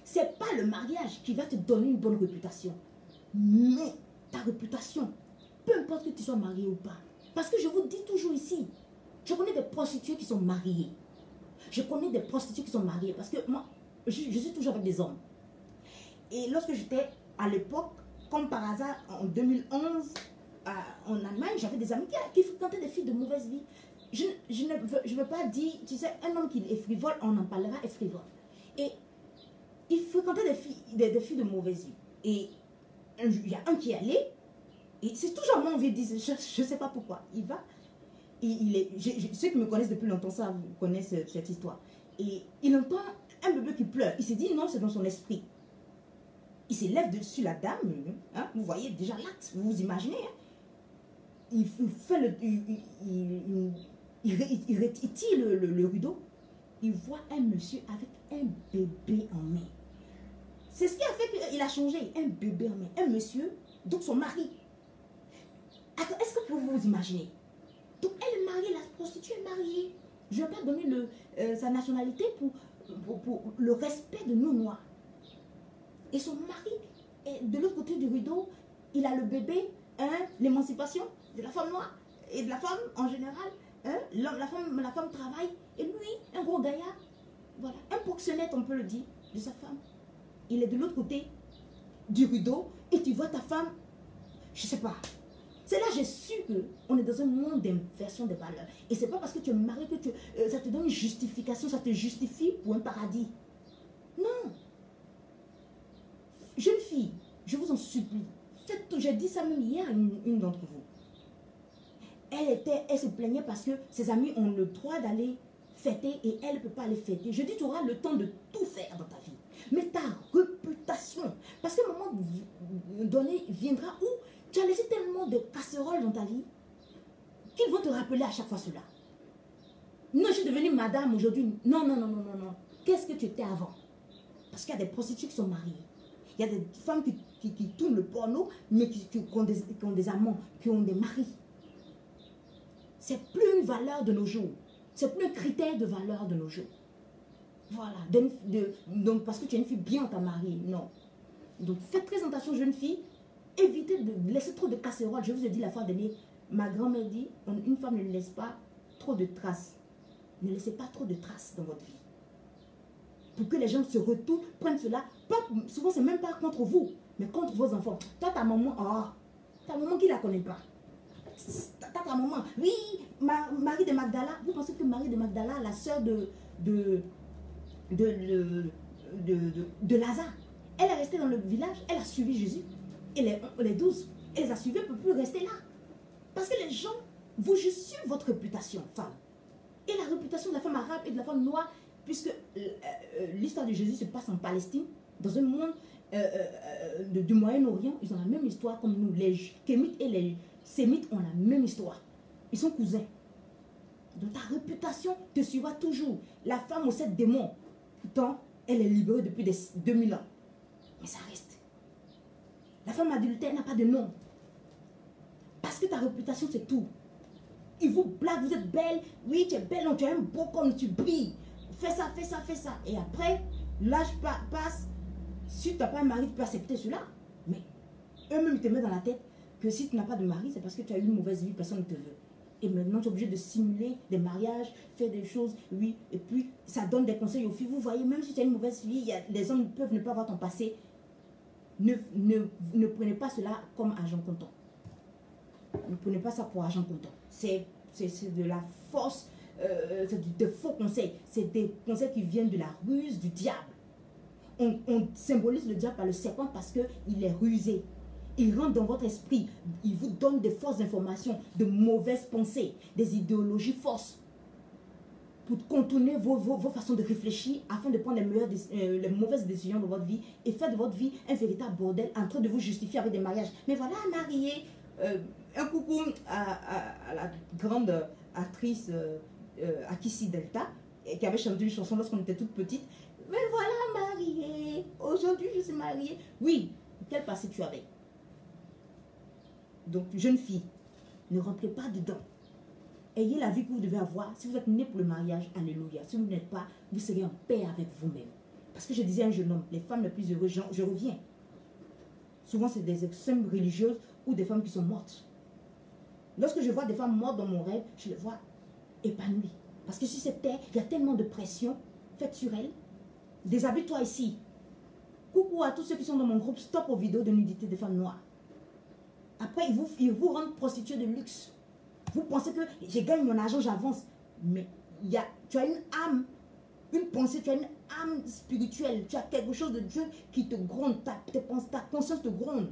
C'est pas le mariage qui va te donner une bonne réputation, mais ta réputation, peu importe que tu sois marié ou pas. Parce que je vous dis toujours ici, je connais des prostituées qui sont mariées. Je connais des prostituées qui sont mariées parce que moi, je suis toujours avec des hommes. Et lorsque j'étais à l'époque, comme par hasard, en 2011, en Allemagne, j'avais des amis qui fréquentaient des filles de mauvaise vie. Je ne veux pas dire, tu sais, un homme qui est frivole, on en parlera, est frivole. Et il fréquentait des filles de mauvaise vie. Et il y a un qui est allé, et c'est toujours moi, on vient dire, je ne sais pas pourquoi, il va, ceux qui me connaissent depuis longtemps, ça, vous connaissez cette histoire. Et il entend un bébé qui pleure, il s'est dit non, c'est dans son esprit. Il s'élève dessus la dame, hein, vous voyez déjà l'acte, vous vous imaginez, hein. Il tire le rideau, il voit un monsieur avec un bébé en main. C'est ce qui a fait qu'il a changé, un bébé en main, un monsieur, donc son mari. Attends, est-ce que vous vous imaginez? Donc elle est mariée, la prostituée est mariée. Je ne vais pas donner sa nationalité pour le respect de nous noirs. Et son mari est de l'autre côté du rideau, il a le bébé, hein, l'émancipation de la femme noire et de la femme en général. Hein, la femme travaille et lui, un gros gaillard, voilà, un proxénète, on peut le dire, de sa femme. Il est de l'autre côté du rideau et tu vois ta femme, je ne sais pas. C'est là que j'ai su qu'on est dans un monde d'inversion des valeurs. Et c'est pas parce que tu es marié que ça te donne une justification, ça te justifie pour un paradis. Non. Jeune fille, je vous en supplie, faites tout. J'ai dit ça même hier à une d'entre vous. Elle se plaignait parce que ses amis ont le droit d'aller fêter et elle ne peut pas aller fêter. Je dis, tu auras le temps de tout faire dans ta vie. Mais ta réputation, parce qu'à un moment donné viendra où tu as laissé tellement de casseroles dans ta vie qu'ils vont te rappeler à chaque fois cela. Non, je suis devenue madame aujourd'hui. Non, non, non, non, non, non. Qu'est-ce que tu étais avant? Parce qu'il y a des prostituées qui sont mariées. Il y a des femmes qui tournent le porno, mais qui ont des amants, qui ont des maris. C'est plus une valeur de nos jours. C'est plus un critère de valeur de nos jours. Voilà. Donc, parce que tu es une fille bien, ta mariée. Non. Donc, faites très attention, jeune fille. Évitez de laisser trop de casseroles. Je vous ai dit la fois dernière, ma grand-mère dit, une femme ne laisse pas trop de traces. Ne laissez pas trop de traces dans votre vie. Pour que les gens se retournent, prennent cela. Souvent, c'est même pas contre vous, mais contre vos enfants. Toi, ta maman, ta maman qui ne la connaît pas. Ta maman, oui, Marie de Magdala. Vous pensez que Marie de Magdala, la sœur de Lazare, elle est restée dans le village, elle a suivi Jésus. Et les 12, elle les a suivis, elle ne peut plus rester là. Parce que les gens vous jugent sur votre réputation, femme. Et la réputation de la femme arabe et de la femme noire, puisque l'histoire de Jésus se passe en Palestine, dans un monde du Moyen-Orient, ils ont la même histoire comme nous. Les Kémites et les Sémites ont la même histoire. Ils sont cousins. Donc ta réputation te suivra toujours. La femme aux 7 démons, pourtant, elle est libérée depuis 2000 ans. Mais ça reste. La femme adultère n'a pas de nom. Parce que ta réputation, c'est tout. Ils vous blaguent, vous êtes belle. Oui, tu es belle, non, tu as un beau corps, tu brilles. Fais ça, fais ça, fais ça. Et après, l'âge passe. Si tu n'as pas un mari, tu peux accepter cela. Mais eux-mêmes, ils te mettent dans la tête que si tu n'as pas de mari, c'est parce que tu as eu une mauvaise vie, personne ne te veut. Et maintenant, tu es obligé de simuler des mariages, faire des choses, oui. Et puis, ça donne des conseils aux filles. Vous voyez, même si tu as une mauvaise vie, les hommes peuvent ne pas voir ton passé. Ne prenez pas cela comme argent comptant. Ne prenez pas ça pour argent comptant. C'est de la force c'est des faux conseils. C'est des conseils qui viennent de la ruse du diable. On symbolise le diable par le serpent parce qu'il est rusé. Il rentre dans votre esprit. Il vous donne des fausses informations, de mauvaises pensées, des idéologies fausses pour contourner vos façons de réfléchir afin de prendre les mauvaises décisions de votre vie et faire de votre vie un véritable bordel en train de vous justifier avec des mariages. Mais voilà, marié. Un coucou à la grande actrice Akissi Delta qui avait chanté une chanson lorsqu'on était toute petite. Mais voilà, mariée. Aujourd'hui, je suis mariée. Oui, quel passé tu avais? Donc, jeune fille, ne rentrez pas dedans. Ayez la vie que vous devez avoir. Si vous êtes né pour le mariage, alléluia. Si vous n'êtes pas, vous serez en paix avec vous-même. Parce que je disais à un jeune homme, les femmes les plus heureuses, je reviens. Souvent, c'est des extrêmes religieuses ou des femmes qui sont mortes. Lorsque je vois des femmes mortes dans mon rêve, je les vois épanouies. Parce que si c'était, il y a tellement de pression faite sur elles. Déshabille-toi ici. Coucou à tous ceux qui sont dans mon groupe, stop aux vidéos de nudité des femmes noires. Après, ils vous rendent prostituées de luxe. Vous pensez que je gagne mon argent, j'avance. Mais tu as une âme, une pensée, tu as une âme spirituelle. Tu as quelque chose de Dieu qui te gronde. Ta conscience te gronde.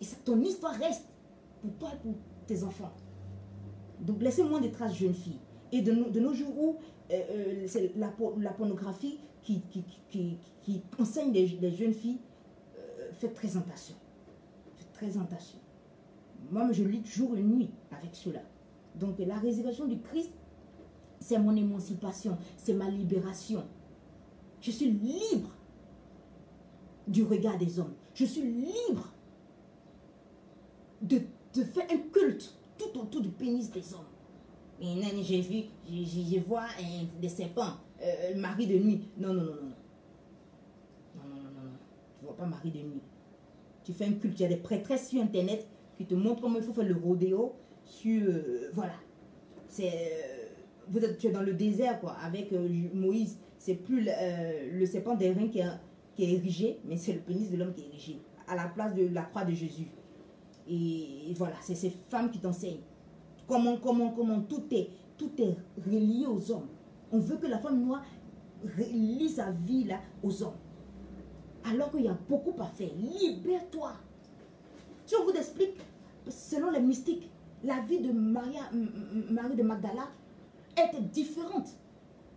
Et ton histoire reste pour toi et pour tes enfants. Donc, laissez-moi des traces, jeune fille. Et de nos jours où c'est la pornographie qui enseigne les jeunes filles, faites très attention. Faites très attention. Moi, je lutte jour et nuit avec cela. Donc, la résurrection du Christ, c'est mon émancipation, c'est ma libération. Je suis libre du regard des hommes. Je suis libre de faire un culte tout autour du pénis des hommes. Et je vois des serpents, mari de nuit. Non. Non. Tu ne vois pas mari de nuit. Tu fais un culte. Il y a des prêtresses sur Internet qui te montrent comment il faut faire le rodéo. Voilà. Tu es dans le désert quoi, avec Moïse. C'est plus le serpent des reins qui est érigé, mais c'est le pénis de l'homme qui est érigé à la place de la croix de Jésus. Et voilà, c'est ces femmes qui t'enseignent. Comment tout est relié aux hommes. On veut que la femme noire relie sa vie là aux hommes. Alors qu'il y a beaucoup à faire. Libère-toi. Si on vous explique, selon les mystiques, la vie de Marie de Magdala était différente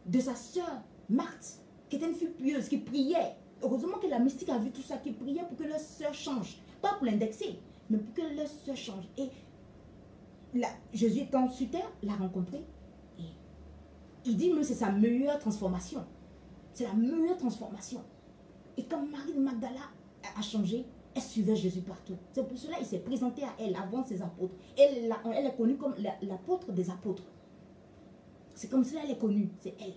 de sa sœur Marthe, qui était une fille pieuse, qui priait. Heureusement que la mystique a vu tout ça, qui priait pour que leur sœur change. Pas pour l'indexer, mais pour que leur sœur change. Et Jésus étant sur terre, l'a rencontré. Et il dit même c'est sa meilleure transformation. C'est la meilleure transformation. Et quand Marie de Magdala a changé, elle suivait Jésus partout. C'est pour cela qu'il s'est présenté à elle avant ses apôtres. Elle est connue comme l'apôtre des apôtres. C'est comme cela qu'elle est connue. C'est elle.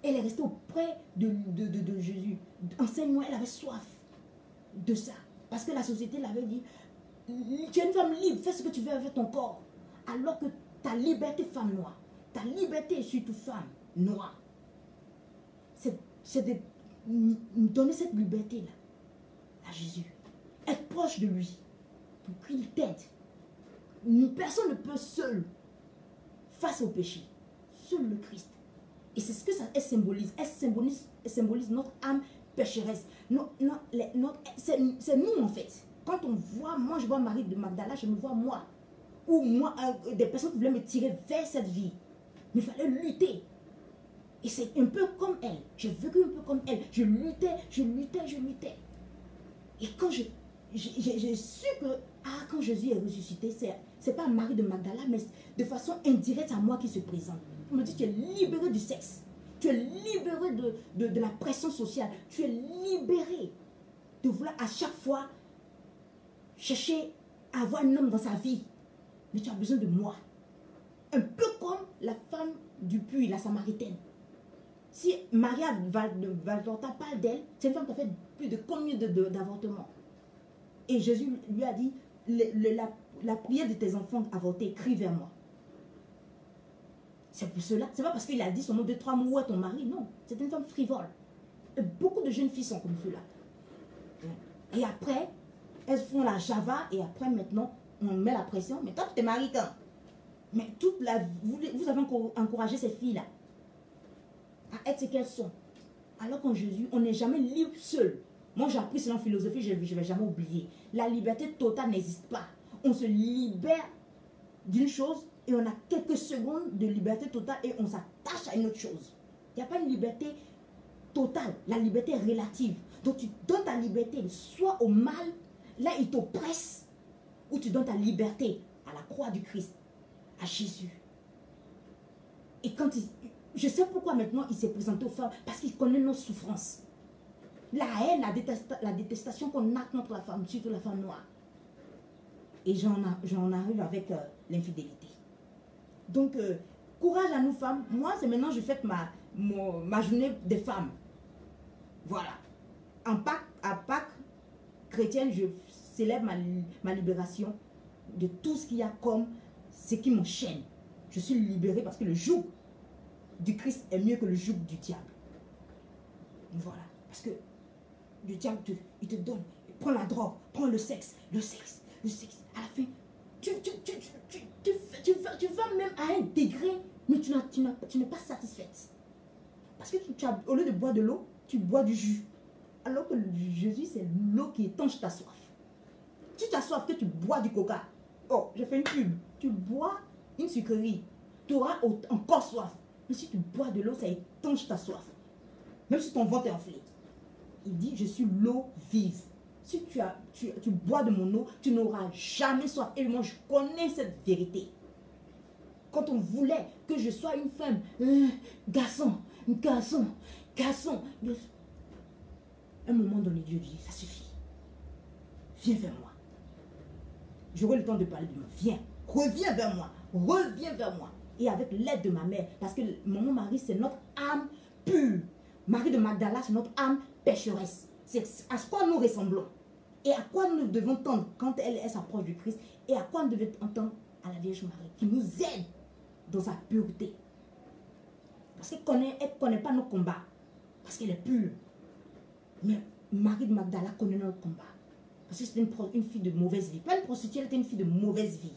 Elle est restée auprès de Jésus. Enseigne-moi, elle avait soif de ça. Parce que la société l'avait dit, tu es une femme libre, fais ce que tu veux avec ton corps. Alors que ta liberté femme noire, ta liberté surtout femme noire, c'est de donner cette liberté-là à Jésus. Être proche de lui pour qu'il t'aide. Personne ne peut seul face au péché. Seul le Christ. Et c'est ce que ça symbolise. Elle symbolise notre âme pécheresse. C'est nous en fait. Quand on voit, moi je vois Marie de Magdala, je me vois moi. Ou moi, des personnes qui voulaient me tirer vers cette vie. Mais il fallait lutter. Et c'est un peu comme elle. J'ai vécu un peu comme elle. Je luttais. Et quand j'ai su que, quand Jésus est ressuscité, c'est pas Marie de Magdala, mais de façon indirecte à moi qui se présente. On me dit, tu es libéré du sexe. Tu es libéré de la pression sociale. Tu es libéré de vouloir à chaque fois chercher à avoir un homme dans sa vie. Mais tu as besoin de moi. Un peu comme la femme du puits, la Samaritaine. Si Maria Valtorta parle d'elle, c'est une femme qui a fait plus de combien d'avortements. Et Jésus lui a dit, la prière de tes enfants avortés, crie vers moi. C'est pour cela. C'est pas parce qu'il a dit son nom 2-3 mots à ton mari, non. C'est une femme frivole. Et beaucoup de jeunes filles sont comme cela. Et après, elles font la java et après maintenant, on met la pression. Mais toi, tu t'es marié quand? Mais vous avez encouragé ces filles-là à être ce qu'elles sont. Alors qu'en Jésus, on n'est jamais libre seul. Moi, j'ai appris selon philosophie, je ne vais jamais oublier. La liberté totale n'existe pas. On se libère d'une chose et on a quelques secondes de liberté totale et on s'attache à une autre chose. Il n'y a pas une liberté totale. La liberté est relative. Donc, tu donnes ta liberté soit au mal, là, il t'oppresse, ou tu donnes ta liberté à la croix du Christ, à Jésus. Et quand je sais pourquoi maintenant il s'est présenté aux femmes, parce qu'il connaît nos souffrances. La haine, la détestation qu'on a contre la femme, surtout la femme noire. Et j'en arrive avec l'infidélité. Donc, courage à nous femmes. Moi, c'est maintenant je fête ma journée des femmes. Voilà. À Pâques chrétienne, je célèbre ma libération de tout ce qu'il y a comme ce qui m'enchaîne. Je suis libérée parce que le joug du Christ est mieux que le joug du diable. Voilà. Parce que le diable, il te donne. Prends la drogue, prends le sexe. À la fin, tu vas même à un degré, mais tu n'es pas satisfaite. Parce que au lieu de boire de l'eau, tu bois du jus. Alors que Jésus, c'est l'eau qui étanche ta soif. Si tu as soif, que tu bois du coca. Oh, j'ai fait une pub. Tu bois une sucrerie. Tu auras encore soif. Mais si tu bois de l'eau, ça étanche ta soif. Même si ton ventre est enflé. Il dit, je suis l'eau vive. Si tu bois de mon eau, tu n'auras jamais soif. Et moi, je connais cette vérité. Quand on voulait que je sois une femme, garçon. À un moment donné, Dieu dit, ça suffit. Viens vers moi. J'aurai le temps de parler de moi. Viens, reviens vers moi. Et avec l'aide de ma mère, parce que mon mari, c'est notre âme pure. Marie de Magdala, c'est notre âme pécheresse. C'est à quoi nous ressemblons. Et à quoi nous devons tendre quand elle s'approche du Christ. Et à quoi nous devons entendre à la Vierge Marie, qui nous aide dans sa pureté. Parce qu'elle ne connaît pas nos combats. Parce qu'elle est pure. Mais Marie de Magdala connaît notre combat. Parce que c'était une fille de mauvaise vie. Pas une prostituée, elle était une fille de mauvaise vie.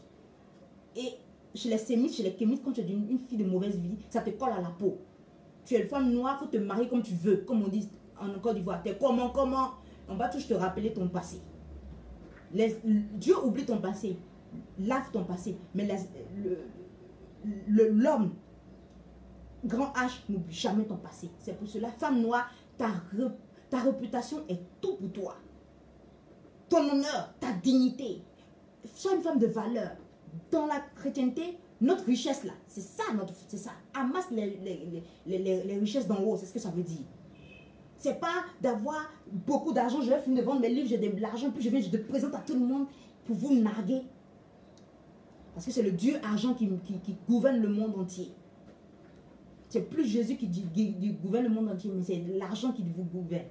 Et chez les sémites, chez les kémites, quand tu es une fille de mauvaise vie, ça te colle à la peau. Tu es une femme noire, il faut te marier comme tu veux. Comme on dit en Côte d'Ivoire. Comment on va tous te rappeler ton passé. Dieu oublie ton passé. Lave ton passé. Mais l'homme, grand H, n'oublie jamais ton passé. C'est pour cela, femme noire, ta réputation est tout pour toi. Ton honneur, ta dignité. Sois une femme de valeur. Dans la chrétienté, notre richesse là, c'est ça. Amasse les richesses d'en haut, c'est ce que ça veut dire. C'est pas d'avoir beaucoup d'argent, je vais finir de vendre mes livres, j'ai de l'argent, puis je te présente à tout le monde pour vous narguer. Parce que c'est le Dieu argent qui gouverne le monde entier. C'est plus Jésus qui gouverne le monde entier, mais c'est l'argent qui vous gouverne.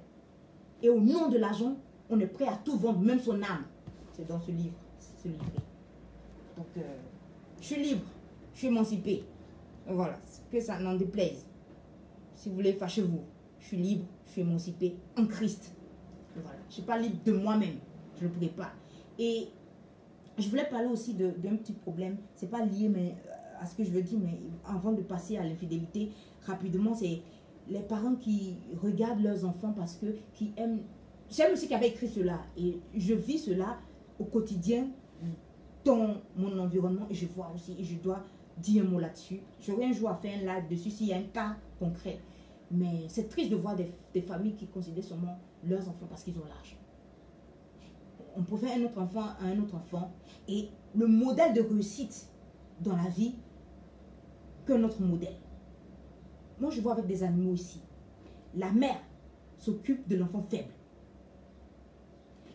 Et au nom de l'argent, on est prêt à tout vendre, même son âme. C'est dans ce livre, Donc, je suis libre, je suis émancipée. Voilà, que ça n'en déplaise. Si vous voulez, fâchez-vous. Je suis libre, je suis émancipée en Christ. Voilà, je ne suis pas libre de moi-même. Je ne pourrais pas. Et je voulais parler aussi d'un petit problème. Ce n'est pas lié à ce que je veux dire, mais avant de passer à l'infidélité, rapidement, c'est les parents qui regardent leurs enfants parce que qui aiment. J'aime aussi qui avait écrit cela. Et je vis cela au quotidien dans mon environnement. Et je vois aussi, et je dois dire un mot là-dessus. J'aurai un jour à faire un live dessus s'il y a un cas concret. Mais c'est triste de voir des familles qui considèrent seulement leurs enfants parce qu'ils ont l'argent. On préfère un autre enfant à un autre enfant. Et le modèle de réussite dans la vie qu'un autre modèle. Moi, je vois avec des animaux ici. La mère s'occupe de l'enfant faible.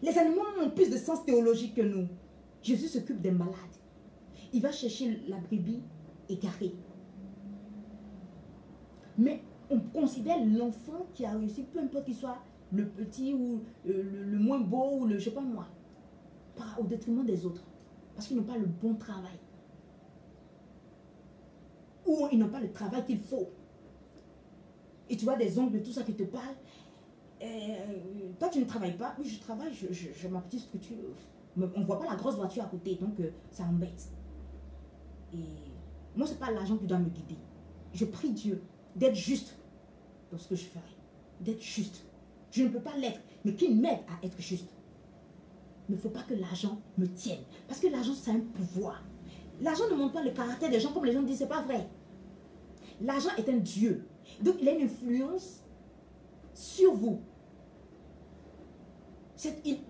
Les animaux ont plus de sens théologique que nous. Jésus s'occupe des malades. Il va chercher la brebis égarée. Mais on considère l'enfant qui a réussi, peu importe qu'il soit le petit ou le moins beau ou le je sais pas moi, au détriment des autres. Parce qu'ils n'ont pas le bon travail. Ou ils n'ont pas le travail qu'il faut. Et tu vois des oncles, tout ça qui te parlent. Toi, tu ne travailles pas. Oui, je travaille, j'ai ma petite structure. On ne voit pas la grosse voiture à côté, donc ça embête. Et Moi, ce n'est pas l'argent qui doit me guider. Je prie Dieu d'être juste dans ce que je ferai. D'être juste. Je ne peux pas l'être, mais qu'il m'aide à être juste. Il ne faut pas que l'argent me tienne. Parce que l'argent, c'est un pouvoir. L'argent ne montre pas le caractère des gens comme les gens disent, ce n'est pas vrai. L'argent est un Dieu. Donc, il a une influence sur vous.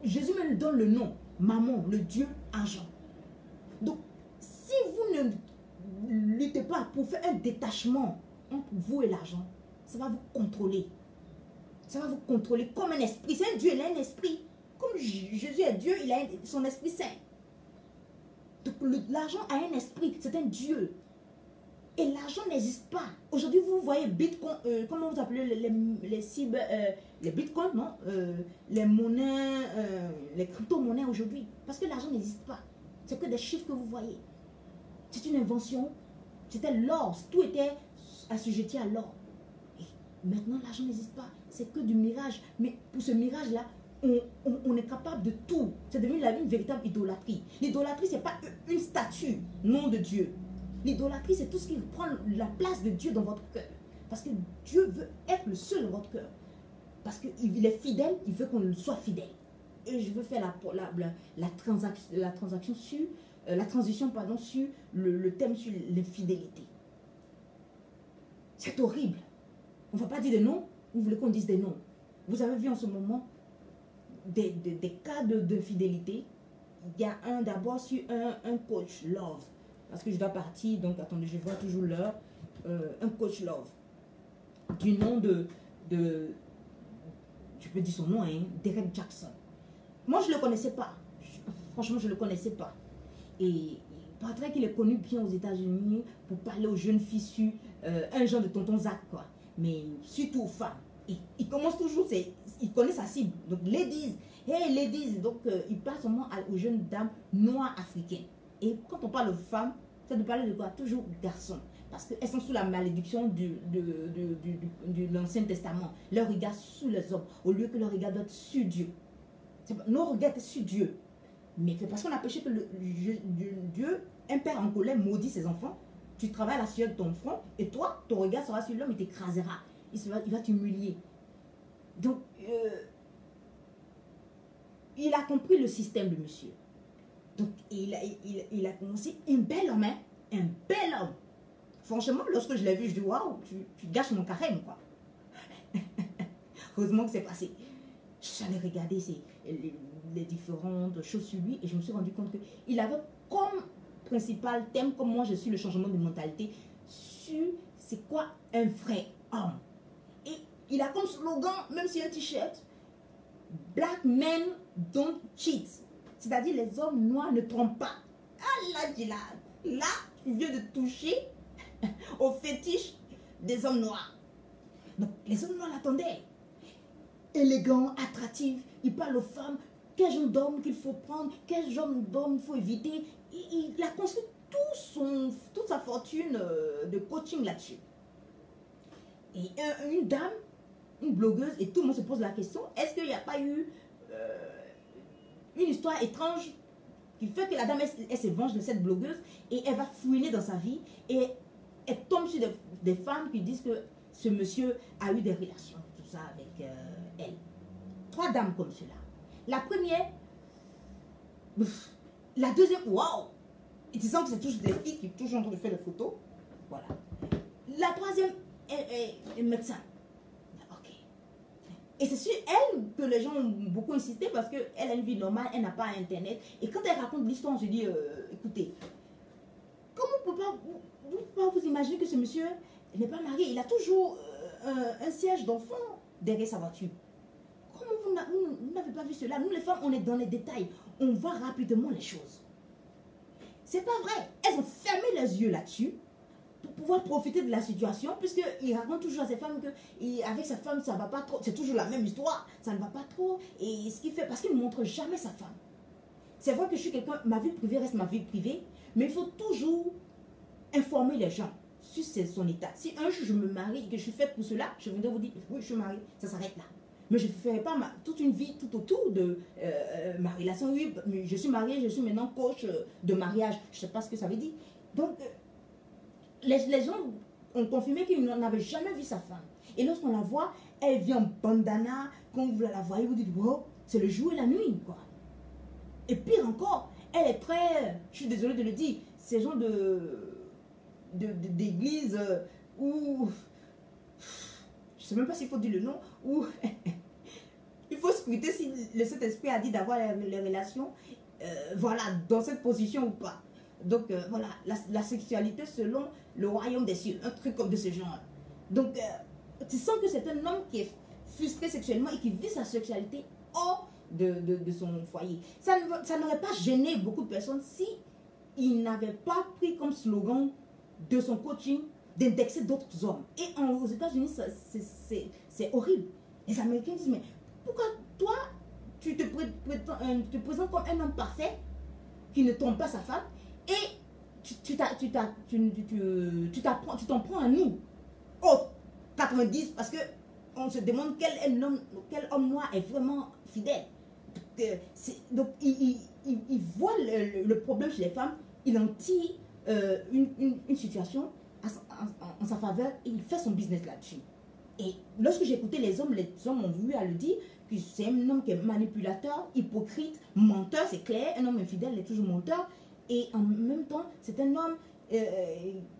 Jésus me donne le nom, Mammon, le Dieu argent. Donc, si vous ne luttez pas pour faire un détachement entre vous et l'argent, ça va vous contrôler. Ça va vous contrôler comme un esprit. C'est un Dieu, il a un esprit. Comme Jésus est Dieu, il a son esprit saint. Donc l'argent a un esprit, c'est un Dieu. Et l'argent n'existe pas. Aujourd'hui, vous voyez Bitcoin, comment vous appelez les Bitcoins, non? Les monnaies, les crypto-monnaies aujourd'hui. Parce que l'argent n'existe pas. C'est que des chiffres que vous voyez. C'est une invention. C'était l'or. Tout était assujetti à l'or. Et maintenant, l'argent n'existe pas. C'est que du mirage. Mais pour ce mirage-là, on est capable de tout. C'est devenu une véritable idolâtrie. L'idolâtrie, ce n'est pas une statue, nom de Dieu. L'idolâtrie, c'est tout ce qui prend la place de Dieu dans votre cœur. Parce que Dieu veut être le seul dans votre cœur. Parce qu'il est fidèle, il veut qu'on soit fidèle. Et je veux faire la transition sur le thème sur l'infidélité. C'est horrible. On ne va pas dire des noms, vous voulez qu'on dise des noms. Vous avez vu en ce moment des cas d'infidélité. Il y a d'abord sur un coach love. Parce que je dois partir, donc attendez, je vois toujours l'heure. Un coach love. Du nom je peux dire son nom, hein, Derek Jackson. Moi, je ne le connaissais pas. Franchement, je ne le connaissais pas. Et il paraît qu'il est connu bien aux États-Unis pour parler aux jeunes filles sur un genre de tonton Zach, quoi. Mais surtout aux femmes. Et il commence toujours, il connaît sa cible. Donc, ladies, hey ladies. Donc, il parle seulement aux jeunes dames noires africaines. Et quand on parle de femmes, ça ne parle de quoi? Toujours garçons. Parce qu'elles sont sous la malédiction de l'Ancien Testament. Leur regard sur les hommes, au lieu que leur regard doit être sur Dieu. Nos regards sont sur Dieu. Mais c'est parce qu'on a péché que Dieu, un père en colère, maudit ses enfants. Tu travailles la sueur de ton front, et toi, ton regard sera sur l'homme, il t'écrasera. Il va t'humilier. Donc, il a compris le système de monsieur. Donc, il a commencé un bel homme, hein? Un bel homme. Franchement, lorsque je l'ai vu, je dis, waouh, tu gâches mon carême, quoi. Heureusement que c'est passé. J'allais regarder les différentes choses sur lui et je me suis rendu compte qu'il avait comme principal thème, comme moi je suis le changement de mentalité, sur c'est quoi un vrai homme. Et il a comme slogan, même sur un t-shirt, Black men don't cheat. C'est-à-dire les hommes noirs ne trompent pas. Ah là, tu viens de toucher au fétiche des hommes noirs. Donc les hommes noirs l'attendaient. Élégant, attractif, il parle aux femmes, quel genre d'homme qu'il faut prendre, quel genre d'homme il faut éviter. Il a construit toute sa fortune de coaching là-dessus. Et une dame, une blogueuse, et tout le monde se pose la question, est-ce qu'il n'y a pas eu une histoire étrange qui fait que la dame, elle se venge de cette blogueuse et elle va fouiner dans sa vie et elle tombe sur des femmes qui disent que ce monsieur a eu des relations, tout ça avec elle. 3 dames comme cela. La première, la deuxième, waouh! Et tu sens que c'est toujours des filles qui sont toujours en train de faire des photos. Voilà. La troisième est médecin. Ok. Et c'est sur elle que les gens ont beaucoup insisté parce qu'elle a une vie normale, elle n'a pas Internet. Et quand elle raconte l'histoire, on se dit, écoutez, comment vous ne pouvez pas vous imaginer que ce monsieur n'est pas marié? Il a toujours un siège d'enfant derrière sa voiture. Comment vous n'avez pas vu cela? Nous les femmes, on est dans les détails. On voit rapidement les choses. C'est pas vrai. Elles ont fermé les yeux là-dessus pour pouvoir profiter de la situation, puisqu'il raconte toujours à ses femmes qu'avec sa femme, ça ne va pas trop. C'est toujours la même histoire. Ça ne va pas trop. Et ce qu'il fait, parce qu'il ne montre jamais sa femme. C'est vrai que je suis quelqu'un, ma vie privée reste ma vie privée, mais il faut toujours informer les gens sur son état. Si un jour je me marie et que je suis faite pour cela, je viendrai vous dire, oui, je suis mariée, ça s'arrête là. Mais je ne ferai pas toute une vie tout autour de ma relation. Oui, je suis mariée, je suis maintenant coach de mariage. Je ne sais pas ce que ça veut dire. Donc, les gens ont confirmé qu'ils n'avaient jamais vu sa femme. Et lorsqu'on la voit, elle vient en bandana. Quand vous la voyez, vous dites, wow, c'est le jour et la nuit, quoi. Et pire encore, elle est très, je suis désolée de le dire, ces gens d'église où, je ne sais même pas s'il faut dire le nom, où il faut scruter si le Saint-Esprit a dit d'avoir les relations, voilà, dans cette position ou pas. Donc voilà, la sexualité selon le royaume des cieux, un truc comme de ce genre. Donc tu sens que c'est un homme qui est frustré sexuellement et qui vit sa sexualité hors de son foyer. Ça n'aurait pas gêné beaucoup de personnes si il n'avait pas pris comme slogan de son coaching d'indexer d'autres hommes. Et aux États-Unis, c'est horrible. Les Américains disent, mais pourquoi toi, tu te présentes comme un homme parfait qui ne trompe pas sa femme et tu t'en prends à nous, oh, 90, parce que on se demande quel homme noir est vraiment fidèle. Donc, il voit le problème chez les femmes, il en tire une situation en sa faveur et il fait son business là-dessus. Et lorsque j'ai écouté les hommes ont eu à le dire, que c'est un homme qui est manipulateur, hypocrite, menteur, c'est clair, un homme infidèle, il est toujours menteur, et en même temps, c'est un homme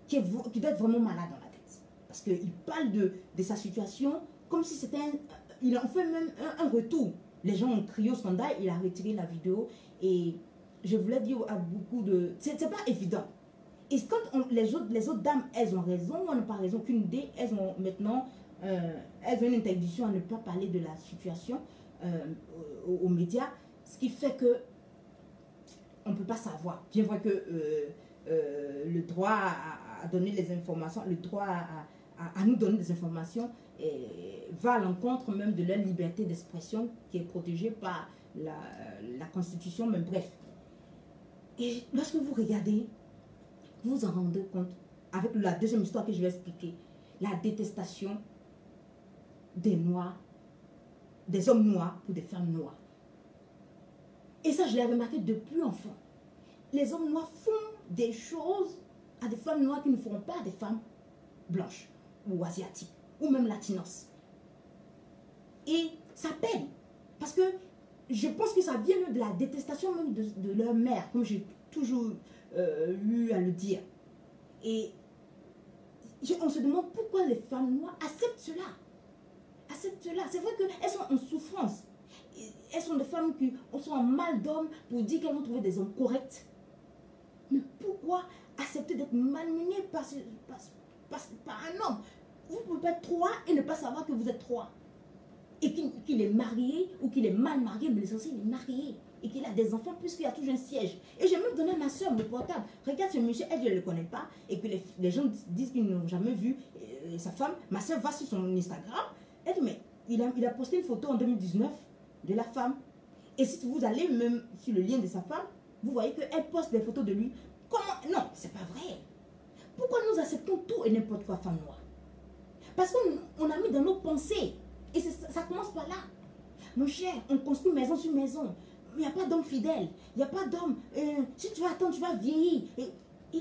qui doit être vraiment malade dans la tête. Parce qu'il parle de sa situation comme si c'était il en fait même un retour. Les gens ont crié au scandale, il a retiré la vidéo, et je voulais dire à beaucoup de... C'est pas évident. Et quand les autres dames, elles ont raison, on n'a pas raison, qu'une idée, elles ont maintenant elles ont une interdiction à ne pas parler de la situation aux médias, ce qui fait que on ne peut pas savoir. Bien vrai que le droit à donner les informations, le droit à nous donner des informations va à l'encontre même de leur liberté d'expression qui est protégée par la Constitution, mais bref. Et lorsque vous regardez, vous vous en rendez compte, avec la deuxième histoire que je vais expliquer, la détestation des Noirs, des hommes noirs pour des femmes noires. Et ça, je l'ai remarqué depuis enfant. Les hommes noirs font des choses à des femmes noires qui ne feront pas à des femmes blanches ou asiatiques ou même latinos. Et ça peine. Parce que je pense que ça vient de la détestation même de leur mère, comme j'ai toujours eu à le dire. Et on se demande pourquoi les femmes noires acceptent cela. Acceptent cela. C'est vrai qu'elles sont en souffrance. Elles sont des femmes qui sont en mal d'hommes pour dire qu'elles vont trouver des hommes corrects. Mais pourquoi accepter d'être malmenées par un homme? Vous ne pouvez pas être trois et ne pas savoir que vous êtes trois. Et qu'il est marié ou qu'il est mal marié, mais l'essentiel, il est marié. Et qu'il a des enfants puisqu'il y a toujours un siège. Et j'ai même donné à ma soeur le portable. Regarde ce monsieur, elle, je ne le connais pas. Et que les gens disent qu'ils n'ont jamais vu sa femme. Ma soeur va sur son Instagram. Elle dit, mais il a posté une photo en 2019 de la femme. Et si vous allez même sur le lien de sa femme, vous voyez qu'elle poste des photos de lui. Comment? Non, c'est pas vrai. Pourquoi nous acceptons tout et n'importe quoi, femme noire? Parce qu'on a mis dans nos pensées. Et ça commence par là. Mon cher, on construit maison sur maison. Il n'y a pas d'homme fidèle. Il n'y a pas d'homme. Si tu vas attendre, tu vas vieillir. Et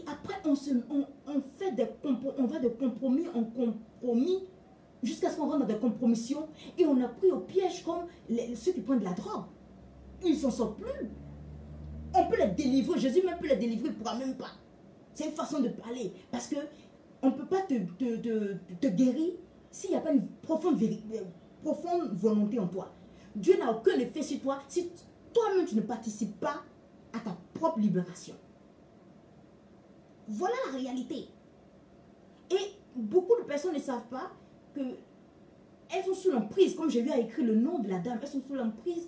après, on va de compromis en compromis jusqu'à ce qu'on rentre dans des compromissions. Et on a pris au piège comme ceux qui prennent de la drogue. Ils ne s'en sortent plus. On peut les délivrer. Jésus même peut les délivrer, il ne pourra même pas. C'est une façon de parler. Parce que on ne peut pas te guérir s'il n'y a pas une profonde volonté en toi. Dieu n'a aucun effet sur toi si toi-même tu ne participes pas à ta propre libération. Voilà la réalité. Et beaucoup de personnes ne savent pas que elles sont sous l'emprise, comme j'ai vu à écrire le nom de la dame, elles sont sous l'emprise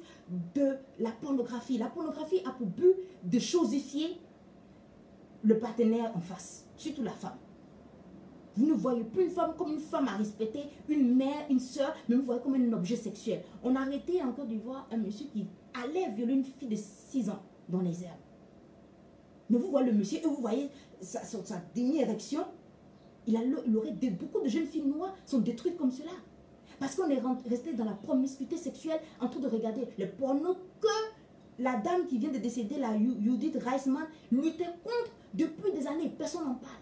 de la pornographie. La pornographie a pour but de chosifier le partenaire en face, surtout la femme. Vous ne voyez plus une femme comme une femme à respecter, une mère, une soeur, mais vous voyez comme un objet sexuel. On a arrêté en Côte d'Ivoire un monsieur qui allait violer une fille de 6 ans dans les herbes. Mais vous voyez le monsieur et vous voyez sa dernière érection. Beaucoup de jeunes filles noires sont détruites comme cela. Parce qu'on est resté dans la promiscuité sexuelle en train de regarder le porno que la dame qui vient de décéder, la Judith Reisman, luttait contre depuis des années. Personne n'en parle.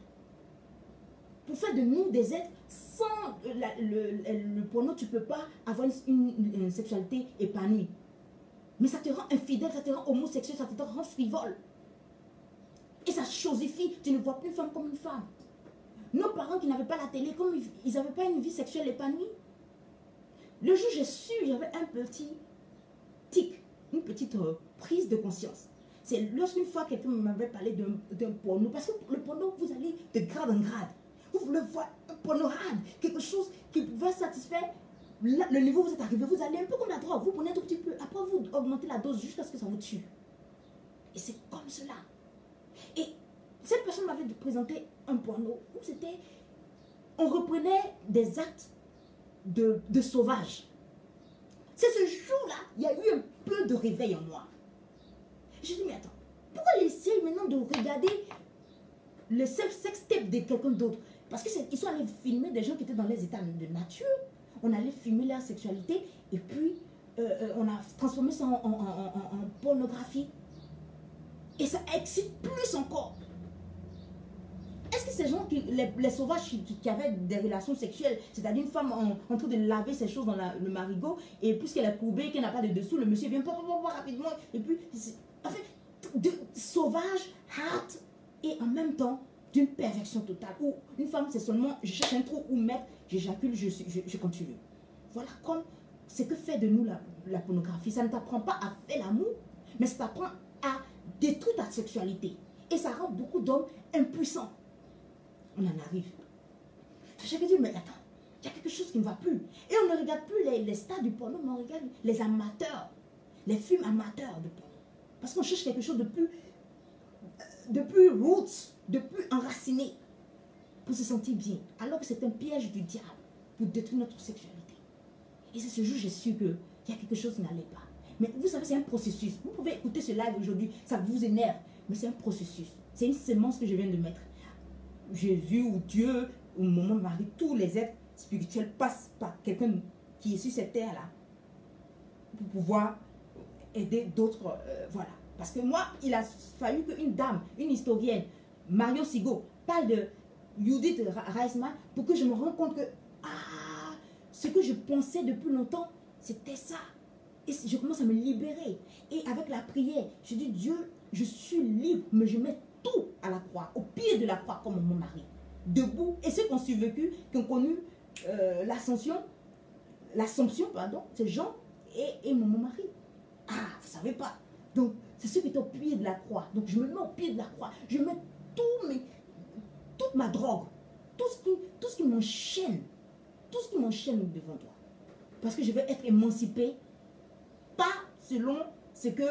pour faire de nous des êtres sans le porno, tu ne peux pas avoir une sexualité épanouie. Mais ça te rend infidèle, ça te rend homosexuel, ça te rend frivole. Et ça chosifie. Tu ne vois plus une femme comme une femme. Nos parents qui n'avaient pas la télé, comme ils n'avaient pas une vie sexuelle épanouie. Le jour où j'ai su, j'avais un petit tic, une petite prise de conscience. C'est lorsqu'une fois quelqu'un m'avait parlé d'un porno. Parce que le porno, vous allez de grade en grade. Vous voulez voir un porno rad, quelque chose qui va satisfaire le niveau où vous êtes arrivé. Vous allez un peu comme la drogue. Vous prenez un tout petit peu. Après, vous augmentez la dose jusqu'à ce que ça vous tue. Et c'est comme cela. Et cette personne m'avait présenté un porno où c'était... On reprenait des actes de sauvage. C'est ce jour-là, il y a eu un peu de réveil en moi. Je dis, mais attends, pourquoi j'essaie maintenant de regarder le sex tape de quelqu'un d'autre? Parce qu'ils sont allés filmer des gens qui étaient dans les états de nature. On allait filmer leur sexualité et puis on a transformé ça en pornographie. Et ça excite plus encore. Est-ce que ces gens, les sauvages qui avaient des relations sexuelles, c'est-à-dire une femme en train de laver ses choses dans le marigot, et puisqu'elle est courbée, qu'elle n'a pas de dessous, le monsieur vient rapidement, et puis, en fait, de sauvage, hard, et en même temps, d'une perfection totale, où une femme, c'est seulement, je cherche un trou où mettre, j'éjacule, je continue. Voilà comme ce que fait de nous la pornographie. Ça ne t'apprend pas à faire l'amour, mais ça t'apprend à détruire ta sexualité. Et ça rend beaucoup d'hommes impuissants. On en arrive. Chacun dit, mais attends, il y a quelque chose qui ne va plus. Et on ne regarde plus les stars du porno, mais on regarde les amateurs, les films amateurs de porno. Parce qu'on cherche quelque chose de plus roots, de plus enraciné, pour se sentir bien. Alors que c'est un piège du diable pour détruire notre sexualité. Et c'est ce jour où j'ai su qu'il y a quelque chose qui n'allait pas. Mais vous savez, c'est un processus. Vous pouvez écouter ce live aujourd'hui, ça vous énerve, mais c'est un processus. C'est une semence que je viens de mettre. Jésus ou Dieu ou mon mari, tous les êtres spirituels passent par quelqu'un qui est sur cette terre-là pour pouvoir aider d'autres. Voilà. Parce que moi, il a fallu qu'une dame, une historienne, Mario Sigo, parle de Judith Reisman pour que je me rende compte que ce que je pensais depuis longtemps, c'était ça. Et je commence à me libérer. Et avec la prière, je dis, Dieu, je suis libre, mais je mets tout à la croix, au pied de la croix, comme mon mari. Debout. Et ceux qui ont survécu, qui ont connu l'Assomption, c'est Jean et mon mari. Ah, vous ne savez pas. Donc, c'est ceux qui étaient au pied de la croix. Donc, je me mets au pied de la croix. Je mets toute ma drogue, tout ce qui m'enchaîne, devant toi. Parce que je veux être émancipée, pas selon ce que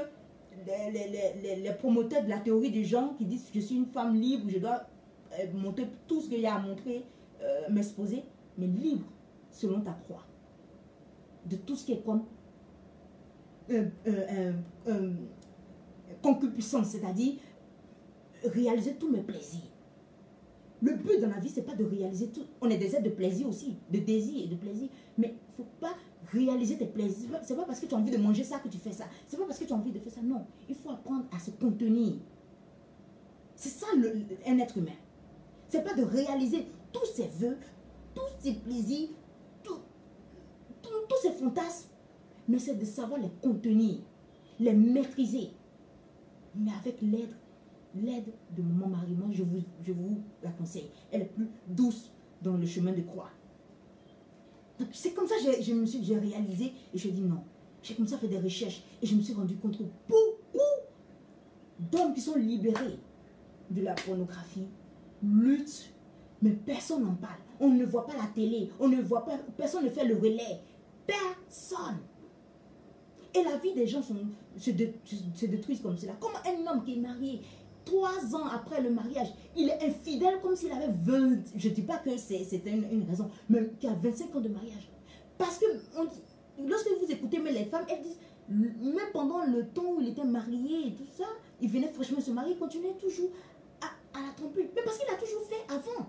les promoteurs de la théorie des gens qui disent que je suis une femme libre, je dois montrer tout ce qu'il y a à montrer, m'exposer, mais libre selon ta croix. De tout ce qui est comme concupiscence, c'est-à-dire réaliser tous mes plaisirs. Le but dans la vie, c'est pas de réaliser tout. On est des êtres de plaisir aussi, de désir et de plaisir. Mais il ne faut pas réaliser tes plaisirs. C'est pas parce que tu as envie de manger ça que tu fais ça. C'est pas parce que tu as envie de faire ça. Non, il faut apprendre à se contenir. C'est ça un être humain. C'est pas de réaliser tous ses vœux, tous ses plaisirs, tous ses fantasmes. Mais c'est de savoir les contenir, les maîtriser. Mais avec l'aide de mon mari, moi je vous la conseille. Elle est plus douce dans le chemin de croix. Donc c'est comme ça que j'ai réalisé et je dis non. J'ai commencé à faire des recherches et je me suis rendu compte que beaucoup d'hommes qui sont libérés de la pornographie luttent, mais personne n'en parle. On ne voit pas la télé, on ne voit pas, personne ne fait le relais. Personne. Et la vie des gens se détruisent comme cela. Comment un homme qui est marié 3 ans après le mariage, il est infidèle comme s'il avait 20... Je ne dis pas que c'était une raison, mais qui a 25 ans de mariage. Parce que lorsque vous écoutez mais les femmes, elles disent, même pendant le temps où il était marié et tout ça, il venait fraîchement se marier, il continuait toujours à la tromper. Mais parce qu'il a toujours fait avant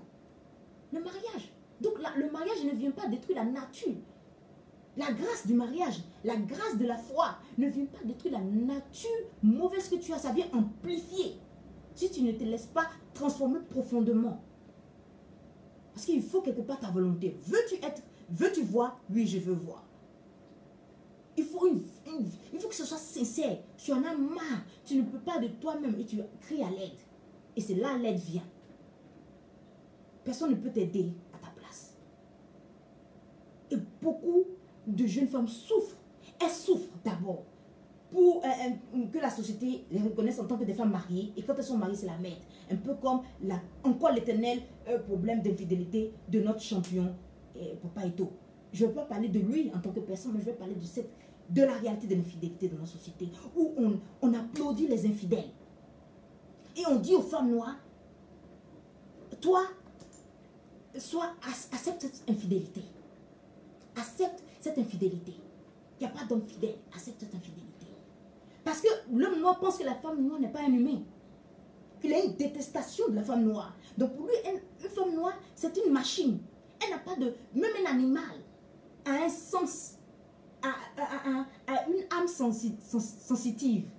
le mariage. Donc le mariage ne vient pas détruire la nature. La grâce du mariage, la grâce de la foi ne vient pas détruire la nature mauvaise que tu as, ça vient amplifier. Si tu ne te laisses pas transformer profondément. Parce qu'il faut quelque part ta volonté. Veux-tu voir? Oui, je veux voir. Il faut que ce soit sincère. Tu en as marre. Tu ne peux pas de toi-même et tu cries à l'aide. Et c'est là l'aide vient. Personne ne peut t'aider à ta place. Et beaucoup de jeunes femmes souffrent. Elles souffrent d'abord pour que la société les reconnaisse en tant que des femmes mariées. Et quand elles sont mariées, c'est la merde. Un peu comme encore l'éternel problème d'infidélité de notre champion, Papa Eto'o. Je ne veux pas parler de lui en tant que personne, mais je vais parler de la réalité de l'infidélité dans notre société, où on applaudit les infidèles. Et on dit aux femmes noires, toi, accepte cette infidélité. Accepte cette infidélité. Il n'y a pas d'homme fidèle. Accepte cette infidélité. Parce que l'homme noir pense que la femme noire n'est pas un humain. Il a une détestation de la femme noire. Donc pour lui, une femme noire, c'est une machine. Elle n'a pas de... Même un animal a un sens, a une âme sensitive,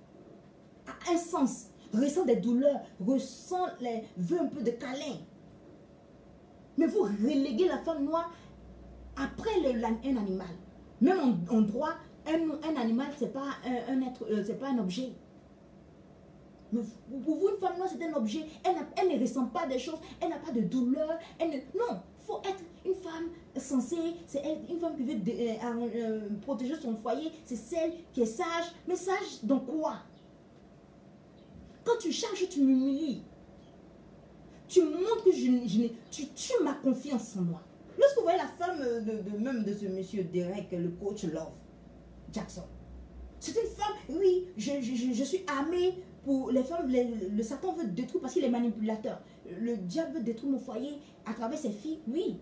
a un sens, ressent des douleurs, veut un peu de câlin. Mais vous reléguez la femme noire après un animal. Même en droit, un animal, ce n'est pas c'est pas un objet. Mais pour vous, une femme noire, c'est un objet. Elle ne ressent pas des choses. Elle n'a pas de douleur. Non, il faut être une femme sensée. C'est une femme qui veut protéger son foyer. C'est celle qui est sage. Mais sage dans quoi? Quand tu charges, tu m'humilies. Tu montres que tu tues ma confiance en moi. Lorsque vous voyez la femme même de ce monsieur Derek, le coach Love Jackson, c'est une femme, oui, je suis armée pour les femmes. Le Satan veut détruire parce qu'il est manipulateur. Le diable veut détruire mon foyer à travers ses filles, oui.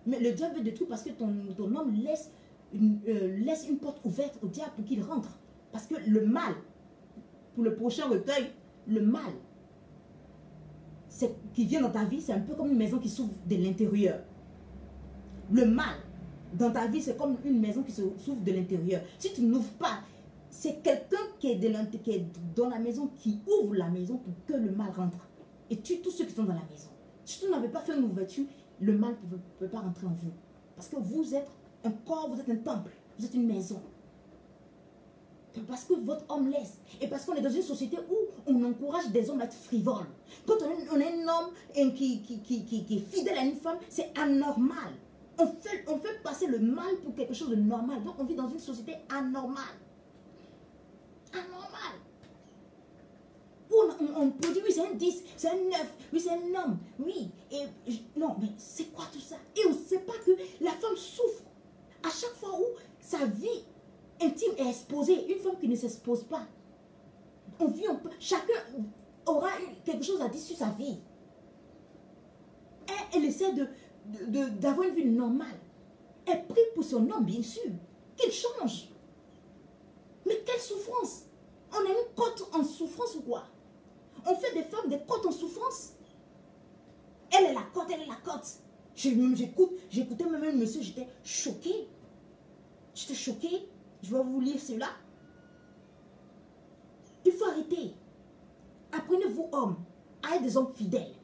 Mais le diable veut détruire parce que ton homme laisse une porte ouverte au diable pour qu'il rentre. Parce que le mal, pour le prochain recueil, le mal qui vient dans ta vie, c'est un peu comme une maison qui s'ouvre de l'intérieur. Le mal dans ta vie, c'est comme une maison qui s'ouvre de l'intérieur. Si tu n'ouvres pas, c'est quelqu'un qui est dans la maison qui ouvre la maison pour que le mal rentre et tue tous ceux qui sont dans la maison. Si tu n'avais pas fait une ouverture, le mal ne peut pas rentrer en vous. Parce que vous êtes un corps, vous êtes un temple, vous êtes une maison. Parce que votre homme laisse. Et parce qu'on est dans une société où on encourage des hommes à être frivoles. Quand on est un homme qui est fidèle à une femme, c'est anormal. On fait passer le mal pour quelque chose de normal. Donc on vit dans une société anormale. Anormale. Où on produit, oui c'est un 10, c'est un 9, oui c'est un homme, oui. Non, mais c'est quoi tout ça? Et on ne sait pas que la femme souffre. À chaque fois où sa vie intime est exposée, une femme qui ne s'expose pas, chacun aura quelque chose à dire sur sa vie. Elle essaie d'avoir une vie normale. Elle prie pour son homme, bien sûr, qu'il change. Mais quelle souffrance! On a une côte en souffrance ou quoi? On fait des femmes des côtes en souffrance. Elle est la côte, elle est la côte. J'écoutais même un monsieur, j'étais choquée. J'étais choquée. Je vais vous lire cela. Il faut arrêter. Apprenez vous, hommes, à être des hommes fidèles.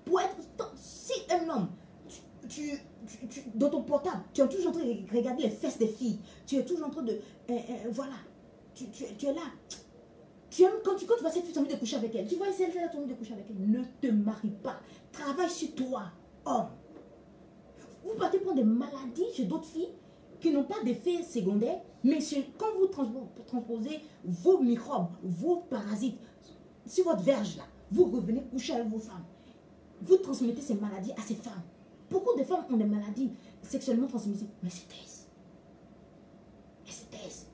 Pour être... Si un homme, dans ton portable, tu es toujours en train de regarder les fesses des filles. Tu es toujours en train de... voilà. Tu es là. Quand tu vois cette fille, tu as envie de coucher avec elle. Tu vois celle-là, tu as envie de coucher avec elle. Ne te marie pas. Travaille sur toi, homme. Vous partez prendre des maladies chez d'autres filles qui n'ont pas d'effet secondaire, mais quand vous transposez vos microbes, vos parasites, sur votre verge là, vous revenez coucher avec vos femmes. Vous transmettez ces maladies à ces femmes. Beaucoup de femmes ont des maladies sexuellement transmissibles, mais c'est taise. Et c'est taise.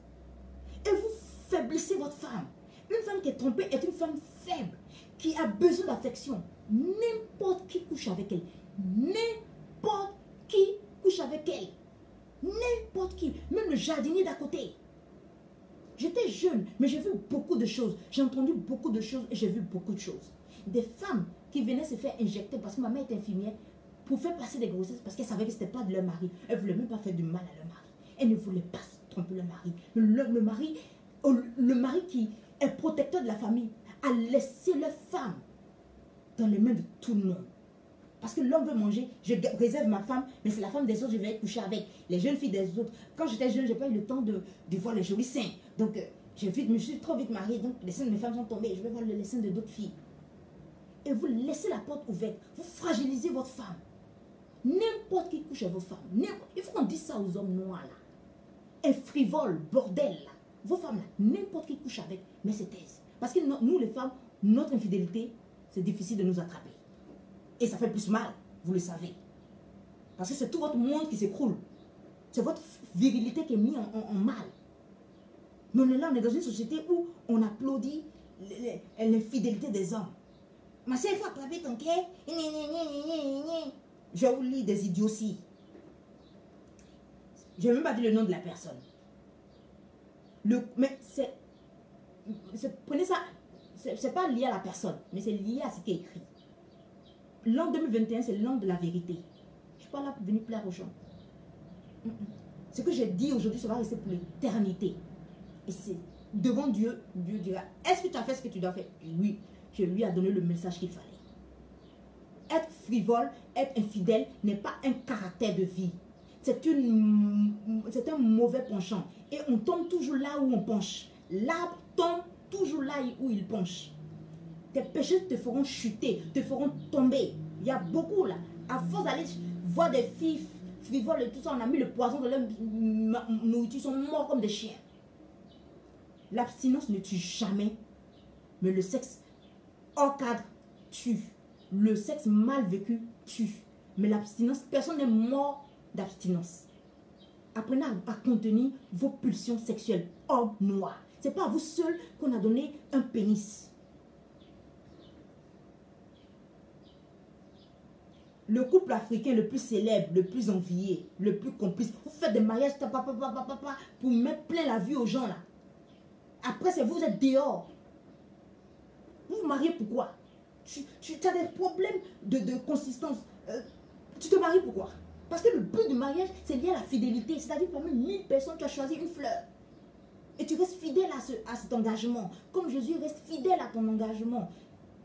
Et vous faiblissez votre femme. Une femme qui est trompée est une femme faible, qui a besoin d'affection. N'importe qui couche avec elle. N'importe qui couche avec elle. N'importe qui. Même le jardinier d'à côté. J'étais jeune, mais j'ai vu beaucoup de choses. J'ai entendu beaucoup de choses et j'ai vu beaucoup de choses. Des femmes qui venaient se faire injecter parce que ma mère est infirmière pour faire passer des grossesses parce qu'elle savait que ce n'était pas de leur mari. Elle ne voulait même pas faire du mal à leur mari. Elle ne voulait pas tromper leur mari. Le mari qui est protecteur de la famille a laissé leur femme dans les mains de tout le monde. Parce que l'homme veut manger, je réserve ma femme, mais c'est la femme des autres, je vais coucher avec. Les jeunes filles des autres. Quand j'étais jeune, je n'ai pas eu le temps de voir les jolis seins. Donc, je me suis trop vite mariée, donc les seins de mes femmes sont tombés. Je vais voir les seins de d'autres filles. Et vous laissez la porte ouverte. Vous fragilisez votre femme. N'importe qui couche avec vos femmes. Il faut qu'on dise ça aux hommes noirs, là. Un frivole, bordel, là. Vos femmes, là, n'importe qui couche avec, mais c'est taise. Parce que nous, les femmes, notre infidélité, c'est difficile de nous attraper. Et ça fait plus mal, vous le savez. Parce que c'est tout votre monde qui s'écroule. C'est votre virilité qui est mise en mal. Mais on est dans une société où on applaudit l'infidélité des hommes. Ma soeur, il faut attraper ton cœur. Je vous lis des idioties. Je n'ai même pas dit le nom de la personne. Mais prenez ça, c'est pas lié à la personne, mais c'est lié à ce qui est écrit. L'an 2021, c'est l'an de la vérité. Je ne suis pas là pour venir plaire aux gens. Ce que j'ai dit aujourd'hui, ça va rester pour l'éternité. Et c'est devant Dieu, Dieu dira, est-ce que tu as fait ce que tu dois faire? Oui, je lui ai donné le message qu'il fallait. Être frivole, être infidèle n'est pas un caractère de vie. C'est un mauvais penchant. Et on tombe toujours là où on penche. L'arbre tombe toujours là où il penche. Tes péchés te feront chuter, te feront tomber. Il y a beaucoup là. À force d'aller voir des filles frivoles et tout ça, on a mis le poison dans leur nourriture, ils sont morts comme des chiens. L'abstinence ne tue jamais. Mais le sexe hors cadre tue. Le sexe mal vécu tue. Mais l'abstinence, personne n'est mort d'abstinence. Apprenez à contenir vos pulsions sexuelles. Homme noir. Ce n'est pas à vous seul qu'on a donné un pénis. Le couple africain le plus célèbre, le plus envié, le plus complice. Vous faites des mariages pour mettre plein la vue aux gens là. Après, c'est vous êtes dehors. Vous vous mariez pourquoi? Tu as des problèmes de consistance. Tu te maries pourquoi? Parce que le but du mariage, c'est lié à la fidélité. C'est-à-dire parmi 1000 personnes, tu as choisi une fleur. Et tu restes fidèle à cet engagement. Comme Jésus reste fidèle à ton engagement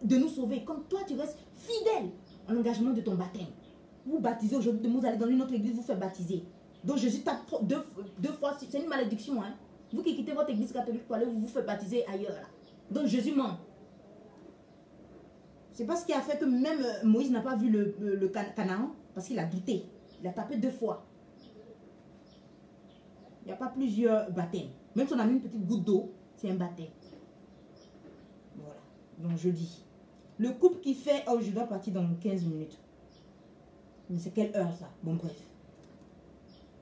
de nous sauver. Comme toi, tu restes fidèle à l'engagement de ton baptême. Vous baptisez aujourd'hui, vous allez dans une autre église, vous faites baptiser. Donc Jésus tape deux fois, c'est une malédiction. Hein? Vous qui quittez votre église catholique pour aller vous faire baptiser ailleurs. Là. Donc Jésus ment. C'est pas ce qui a fait que même Moïse n'a pas vu le Canaan, parce qu'il a douté. Il a tapé 2 fois. Il n'y a pas plusieurs baptêmes. Même si on a mis une petite goutte d'eau, c'est un baptême. Voilà. Donc je dis. Le couple qui fait... Oh, je dois partir dans 15 minutes. Mais c'est quelle heure ça? Bon, bref.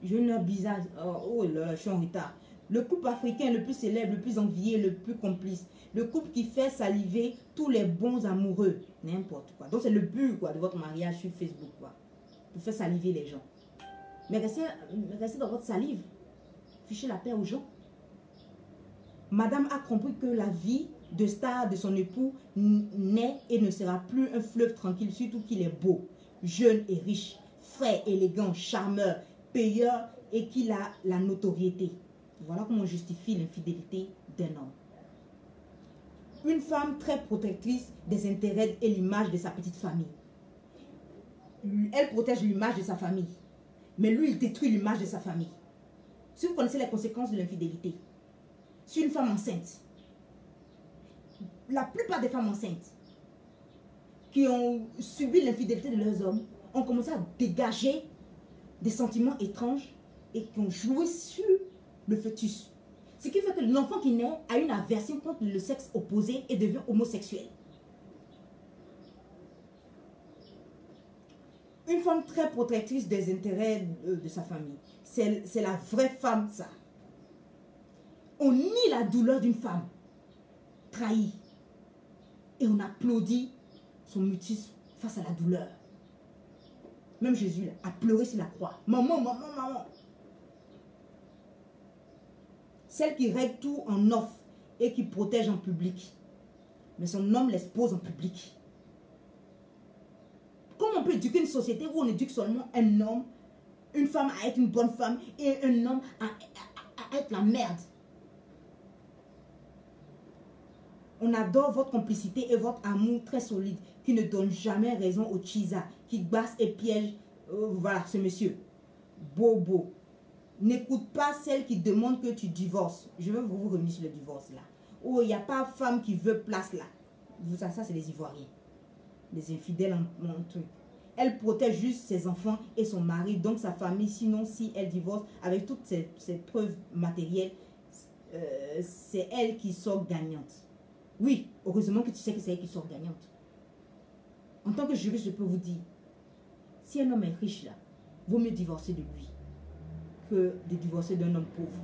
J'ai une heure bizarre. Oh là, je suis en retard. Le couple africain le plus célèbre, le plus envié, le plus complice. Le couple qui fait saliver tous les bons amoureux. N'importe quoi. Donc c'est le but quoi, de votre mariage sur Facebook. Quoi. Pour faire saliver les gens. Mais restez dans votre salive. Fichez la paix aux gens. Madame a compris que la vie de star de son époux n'est et ne sera plus un fleuve tranquille, surtout qu'il est beau, jeune et riche, frais, élégant, charmeur, payeur et qu'il a la notoriété. Voilà comment on justifie l'infidélité d'un homme. Une femme très protectrice des intérêts et l'image de sa petite famille. Elle protège l'image de sa famille. Mais lui, il détruit l'image de sa famille. Si vous connaissez les conséquences de l'infidélité, sur une femme enceinte, la plupart des femmes enceintes qui ont subi l'infidélité de leurs hommes ont commencé à dégager des sentiments étranges et qui ont joué sur le fœtus. Ce qui fait que l'enfant qui naît a une aversion contre le sexe opposé et devient homosexuel. Une femme très protectrice des intérêts de sa famille. C'est la vraie femme, ça. On nie la douleur d'une femme trahie. Et on applaudit son mutisme face à la douleur. Même Jésus là, a pleuré sur la croix. Maman, maman, maman. Celle qui règle tout en off et qui protège en public. Mais son homme l'expose en public. Comment on peut éduquer une société où on éduque seulement un homme, une femme à être une bonne femme et un homme à être la merde? On adore votre complicité et votre amour très solide. qui ne donne jamais raison au Chisa, qui basse et piège, voilà, ce monsieur. Bobo. N'écoute pas celle qui demande que tu divorces. Je vais vous revenir sur le divorce là. Oh, il n'y a pas femme qui veut place là. Ça c'est les Ivoiriens. Les infidèles en truc. Elle protège juste ses enfants et son mari, donc sa famille. Sinon, si elle divorce avec toutes ses preuves matérielles, c'est elle qui sort gagnante. Oui, heureusement que tu sais que c'est elle qui sort gagnante. En tant que juriste, je peux vous dire, si un homme est riche là, vaut mieux divorcer de lui que de divorcer d'un homme pauvre.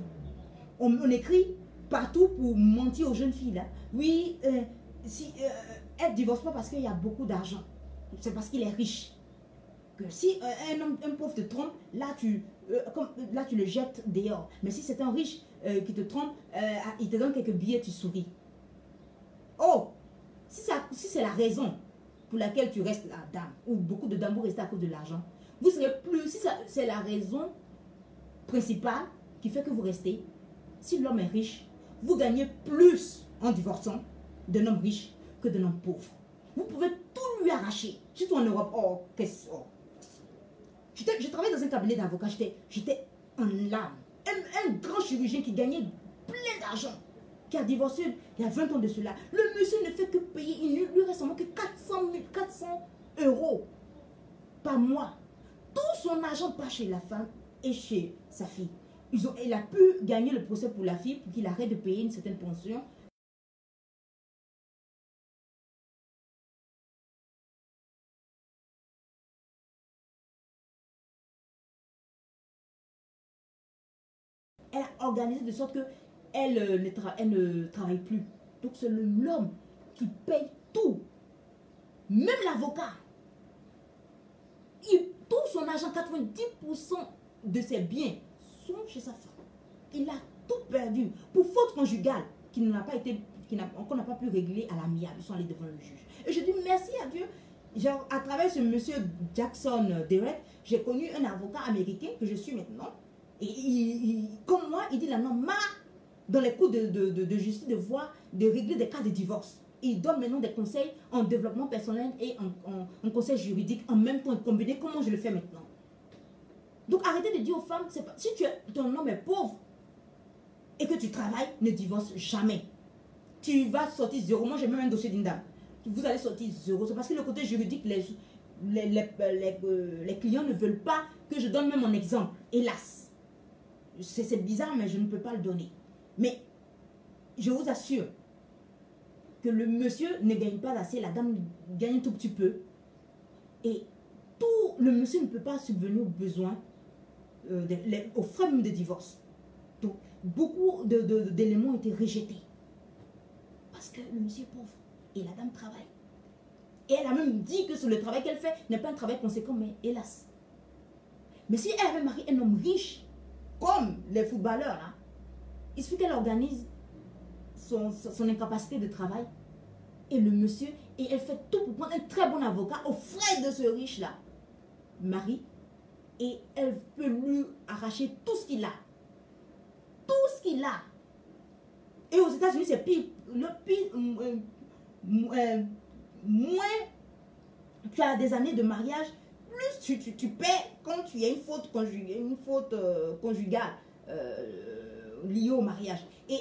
On écrit partout pour mentir aux jeunes filles là. Oui, elle ne divorce pas parce qu'il y a beaucoup d'argent. C'est parce qu'il est riche. Que si un pauvre te trompe, là tu le jettes dehors. Mais si c'est un riche qui te trompe, il te donne quelques billets, tu souris. Oh, si c'est la raison pour laquelle tu restes la dame, ou beaucoup de dames vont rester à cause de l'argent, vous serez plus, si c'est la raison principale qui fait que vous restez, si l'homme est riche, vous gagnez plus en divorçant d'un homme riche que d'un homme pauvre. Vous pouvez tout lui arracher, surtout en Europe. Oh, qu'est-ce que... Je travaillais dans un cabinet d'avocats, j'étais en larmes. Un grand chirurgien qui gagnait plein d'argent, qui a divorcé il y a 20 ans de cela. Le monsieur ne fait que payer, il lui reste seulement que 400 € par mois. Tout son argent part chez la femme et chez sa fille. Il a pu gagner le procès pour la fille pour qu'il arrête de payer une certaine pension. Elle a organisé de sorte que elle ne travaille plus. Donc c'est l'homme qui paye tout. Même l'avocat. Tout son argent, 90% de ses biens sont chez sa femme. Il a tout perdu pour faute conjugale qu'on n'a pas pu régler à l'amiable. Ils sont allés devant le juge. Et je dis merci à Dieu. Genre, à travers ce monsieur Jackson Derek, j'ai connu un avocat américain que je suis maintenant. Et comme moi, il dit là, non, dans les cours de justice, de régler des cas de divorce. Il donne maintenant des conseils en développement personnel et en conseil juridique en même temps, combiné. Comment je le fais maintenant? Donc arrêtez de dire aux femmes, si ton homme est pauvre et que tu travailles, ne divorce jamais. Tu vas sortir zéro. Moi, j'ai même un dossier d'une dame. Vous allez sortir zéro. C'est parce que le côté juridique, les clients ne veulent pas que je donne même mon exemple. Hélas. C'est bizarre, mais je ne peux pas le donner. Mais je vous assure que le monsieur ne gagne pas assez, la dame gagne un tout petit peu. Et le monsieur ne peut pas subvenir aux besoins, aux frais même de divorce. Donc, beaucoup d'éléments ont été rejetés. Parce que le monsieur est pauvre et la dame travaille. Et elle a même dit que le travail qu'elle fait n'est pas un travail conséquent, mais hélas. Mais si elle avait marié un homme riche, comme les footballeurs, là, il suffit qu'elle organise son incapacité de travail et le monsieur, et elle fait tout pour prendre un très bon avocat aux frais de ce riche-là, mari, et elle peut lui arracher tout ce qu'il a. Tout ce qu'il a. Et aux États-Unis, c'est pire. Moins tu as des années de mariage, plus tu paies quand tu as une faute conjugale liée au mariage. Et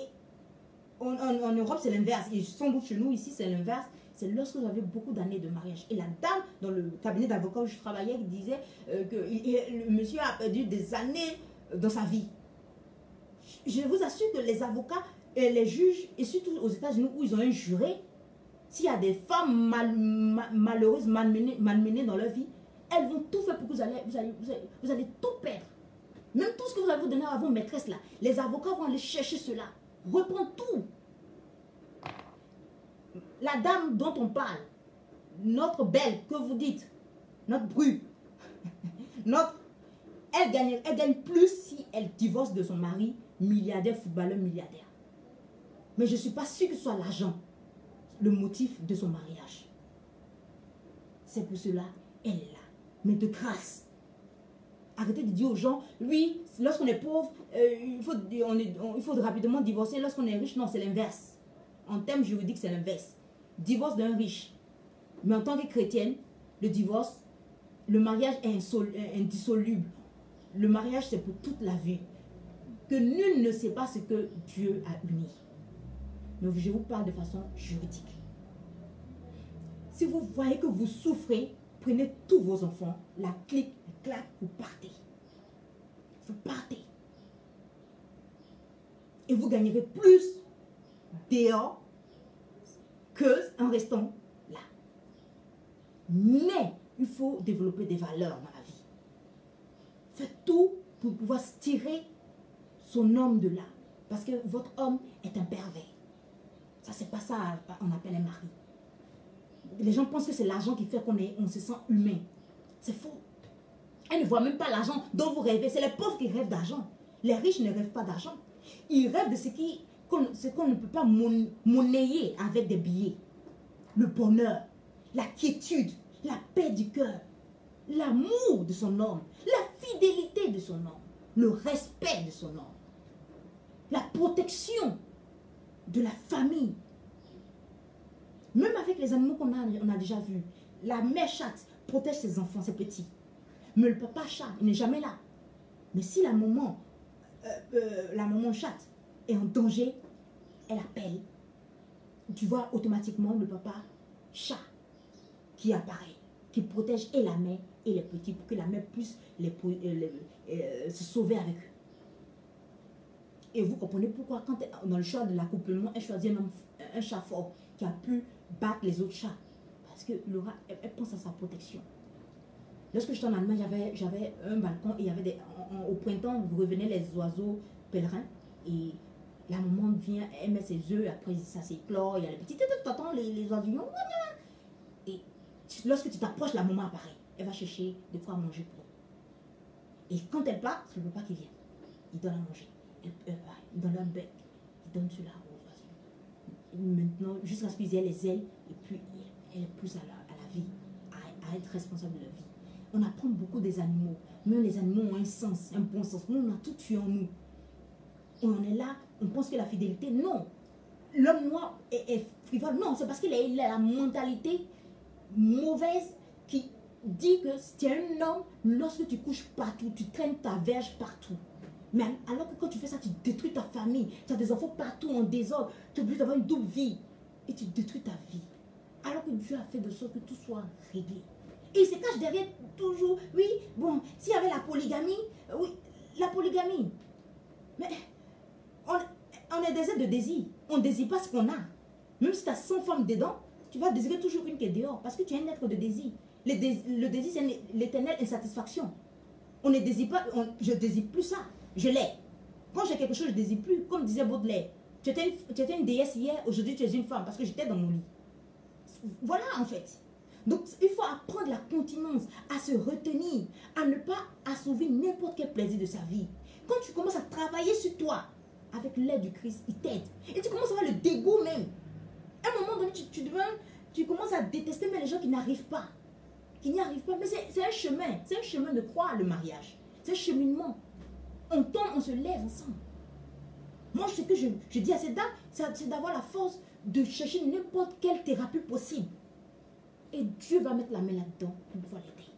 en Europe, c'est l'inverse. Et sans doute chez nous, ici, c'est l'inverse. C'est lorsque vous avez beaucoup d'années de mariage. Et la dame, dans le cabinet d'avocat où je travaillais, qui disait que le monsieur a perdu des années dans sa vie. Je vous assure que les avocats et les juges, et surtout aux États-Unis où ils ont un juré, s'il y a des femmes malheureuses, malmenées dans leur vie, elles vont tout faire pour que vous allez tout perdre. Même tout ce que vous allez vous donner à vos maîtresses là, les avocats vont aller chercher cela, reprendre tout. La dame dont on parle, notre belle, que vous dites, notre bru, elle gagne plus si elle divorce de son mari, milliardaire, footballeur, milliardaire. Mais je ne suis pas sûre que ce soit l'argent, le motif de son mariage. C'est pour cela, elle est là. Mais de grâce, arrêtez de dire aux gens, oui, lorsqu'on est pauvre, il faut rapidement divorcer. Lorsqu'on est riche, non, c'est l'inverse. En termes juridiques, c'est l'inverse. Divorce d'un riche Mais en tant que chrétienne, le divorce, le mariage est indissoluble. Le mariage, c'est pour toute la vie. Que nul ne sait pas ce que Dieu a uni. Donc, je vous parle de façon juridique. Si vous voyez que vous souffrez, prenez tous vos enfants, la clique, la claque, vous partez. Vous partez. Et vous gagnerez plus dehors qu'en restant là. Mais il faut développer des valeurs dans la vie. Faites tout pour pouvoir tirer son homme de là. Parce que votre homme est un pervers. Ça, c'est pas ça qu'on appelle un mari. Les gens pensent que c'est l'argent qui fait qu'on se sent humain. C'est faux. Elles ne voient même pas l'argent dont vous rêvez. C'est les pauvres qui rêvent d'argent. Les riches ne rêvent pas d'argent. Ils rêvent de ce qu'on ne peut pas monnayer avec des billets. Le bonheur, la quiétude, la paix du cœur, l'amour de son homme, la fidélité de son homme, le respect de son homme, la protection de la famille. Même avec les animaux qu'on a déjà vus, la mère chatte protège ses enfants, ses petits. Mais le papa chat, il n'est jamais là. Mais si la maman chatte est en danger, elle appelle. Tu vois automatiquement le papa chat qui apparaît, qui protège et la mère et les petits pour que la mère puisse se sauver avec eux. Et vous comprenez pourquoi quand dans le choix de l'accouplement, elle choisit un chat fort qui a pu battre les autres chats. Parce que elle pense à sa protection. Lorsque j'étais en Allemagne, j'avais un balcon et il y avait au printemps, revenaient les oiseaux pèlerins et la maman vient, elle met ses œufs, après ça s'éclore, il y a les petits, tu entends les oiseaux. Et lorsque tu t'approches, la maman apparaît. Elle va chercher de quoi manger pour eux. Et quand elle part, c'est le papa qui vient. Il donne à manger. Il donne un bec. Il donne cela aux oiseaux. Maintenant, jusqu'à ce qu'ils aient les ailes, et puis elle est plus à la vie, à être responsable de la vie. On apprend beaucoup des animaux. Même les animaux ont un sens, un bon sens. Nous, on a tout tué en nous. On est là, on pense que la fidélité, non. L'homme noir est frivole. Non, c'est parce qu'il a la mentalité mauvaise qui dit que tu es un homme, lorsque tu couches partout, tu traînes ta verge partout. Mais alors que quand tu fais ça, tu détruis ta famille. Tu as des enfants partout en désordre. Tu es obligé d'avoir une double vie. Et tu détruis ta vie. Alors que Dieu a fait de sorte que tout soit réglé. Et il se cache derrière toujours. Oui, bon, s'il y avait la polygamie, oui, la polygamie. Mais on est des êtres de désir. On ne désire pas ce qu'on a. Même si tu as 100 femmes dedans, tu vas désirer toujours une qui est dehors. Parce que tu es un être de désir. Le désir, c'est l'éternelle insatisfaction. On ne désire pas, je ne désire plus ça. Je l'ai. Quand j'ai quelque chose, je ne désire plus. Comme disait Baudelaire, tu étais une déesse hier, aujourd'hui tu es une femme parce que j'étais dans mon lit. Voilà en fait. Donc il faut apprendre la continence, à se retenir, à ne pas assouvir n'importe quel plaisir de sa vie. Quand tu commences à travailler sur toi, avec l'aide du Christ, il t'aide. Et tu commences à avoir le dégoût même. À un moment donné, tu commences à détester même les gens qui n'arrivent pas. Qui n'y arrivent pas. Mais c'est un chemin. C'est un chemin de croix, le mariage. C'est un cheminement. On tombe, on se lève ensemble. Moi, ce que je dis à cette dame, c'est d'avoir la force de chercher n'importe quelle thérapie possible. Et Dieu va mettre la main là-dedans pour pouvoir l'aider.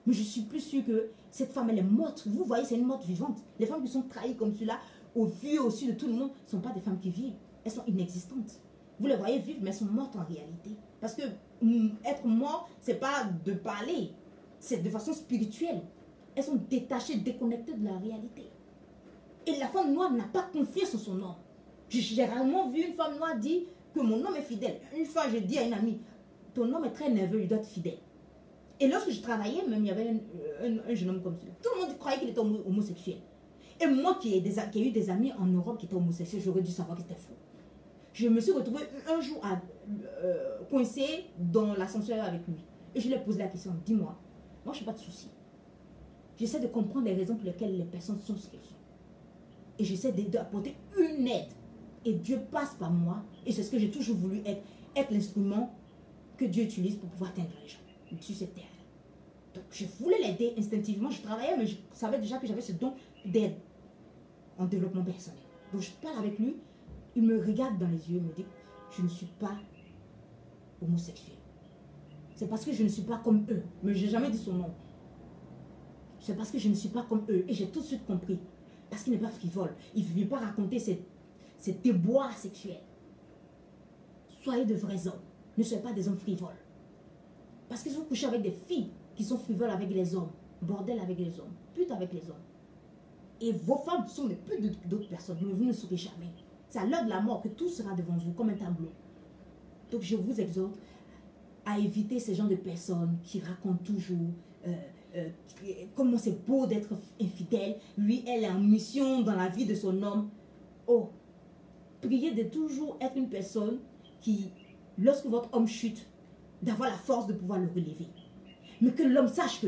Mais je suis plus sûre que cette femme, elle est morte. Vous voyez, c'est une morte vivante. Les femmes qui sont trahies comme cela, au vu au-dessus de tout le monde, ne sont pas des femmes qui vivent. Elles sont inexistantes. Vous les voyez vivre, mais elles sont mortes en réalité. Parce que être mort, ce n'est pas de parler. C'est de façon spirituelle. Elles sont détachées, déconnectées de la réalité. Et la femme noire n'a pas confiance en son homme. J'ai rarement vu une femme noire dire que mon homme est fidèle. Une fois, j'ai dit à une amie, ton homme est très nerveux, il doit être fidèle. Et lorsque je travaillais, même il y avait un jeune homme comme celui-là. Tout le monde croyait qu'il était homosexuel. Et moi qui ai eu des amis en Europe qui étaient homosexuels, j'aurais dû savoir que c'était faux. Je me suis retrouvée un jour coincée dans l'ascenseur avec lui. Et je lui ai posé la question, dis-moi, moi je n'ai pas de souci. J'essaie de comprendre les raisons pour lesquelles les personnes sont ce qu'elles sont. Et j'essaie d'apporter une aide. Et Dieu passe par moi. Et c'est ce que j'ai toujours voulu être l'instrument que Dieu utilise pour pouvoir atteindre les gens sur cette terre. Donc je voulais l'aider instinctivement. Je travaillais, mais je savais déjà que j'avais ce don d'aide en développement personnel. Donc je parle avec lui. Il me regarde dans les yeux et me dit, je ne suis pas homosexuel. C'est parce que je ne suis pas comme eux. Mais je n'ai jamais dit son nom. C'est parce que je ne suis pas comme eux. Et j'ai tout de suite compris. Parce qu'il n'est pas frivole. Il ne veut pas raconter ses déboires sexuels. Soyez de vrais hommes. Ne soyez pas des hommes frivoles. Parce que si vous couchez avec des filles qui sont frivoles avec les hommes, bordel avec les hommes, pute avec les hommes, et vos femmes sont les putes d'autres personnes, mais vous ne saurez jamais. C'est à l'heure de la mort que tout sera devant vous comme un tableau. Donc je vous exhorte à éviter ces genres de personnes qui racontent toujours comment c'est beau d'être infidèle. Lui, elle est en mission dans la vie de son homme. Oh, priez de toujours être une personne qui, lorsque votre homme chute, d'avoir la force de pouvoir le relever. Mais que l'homme sache que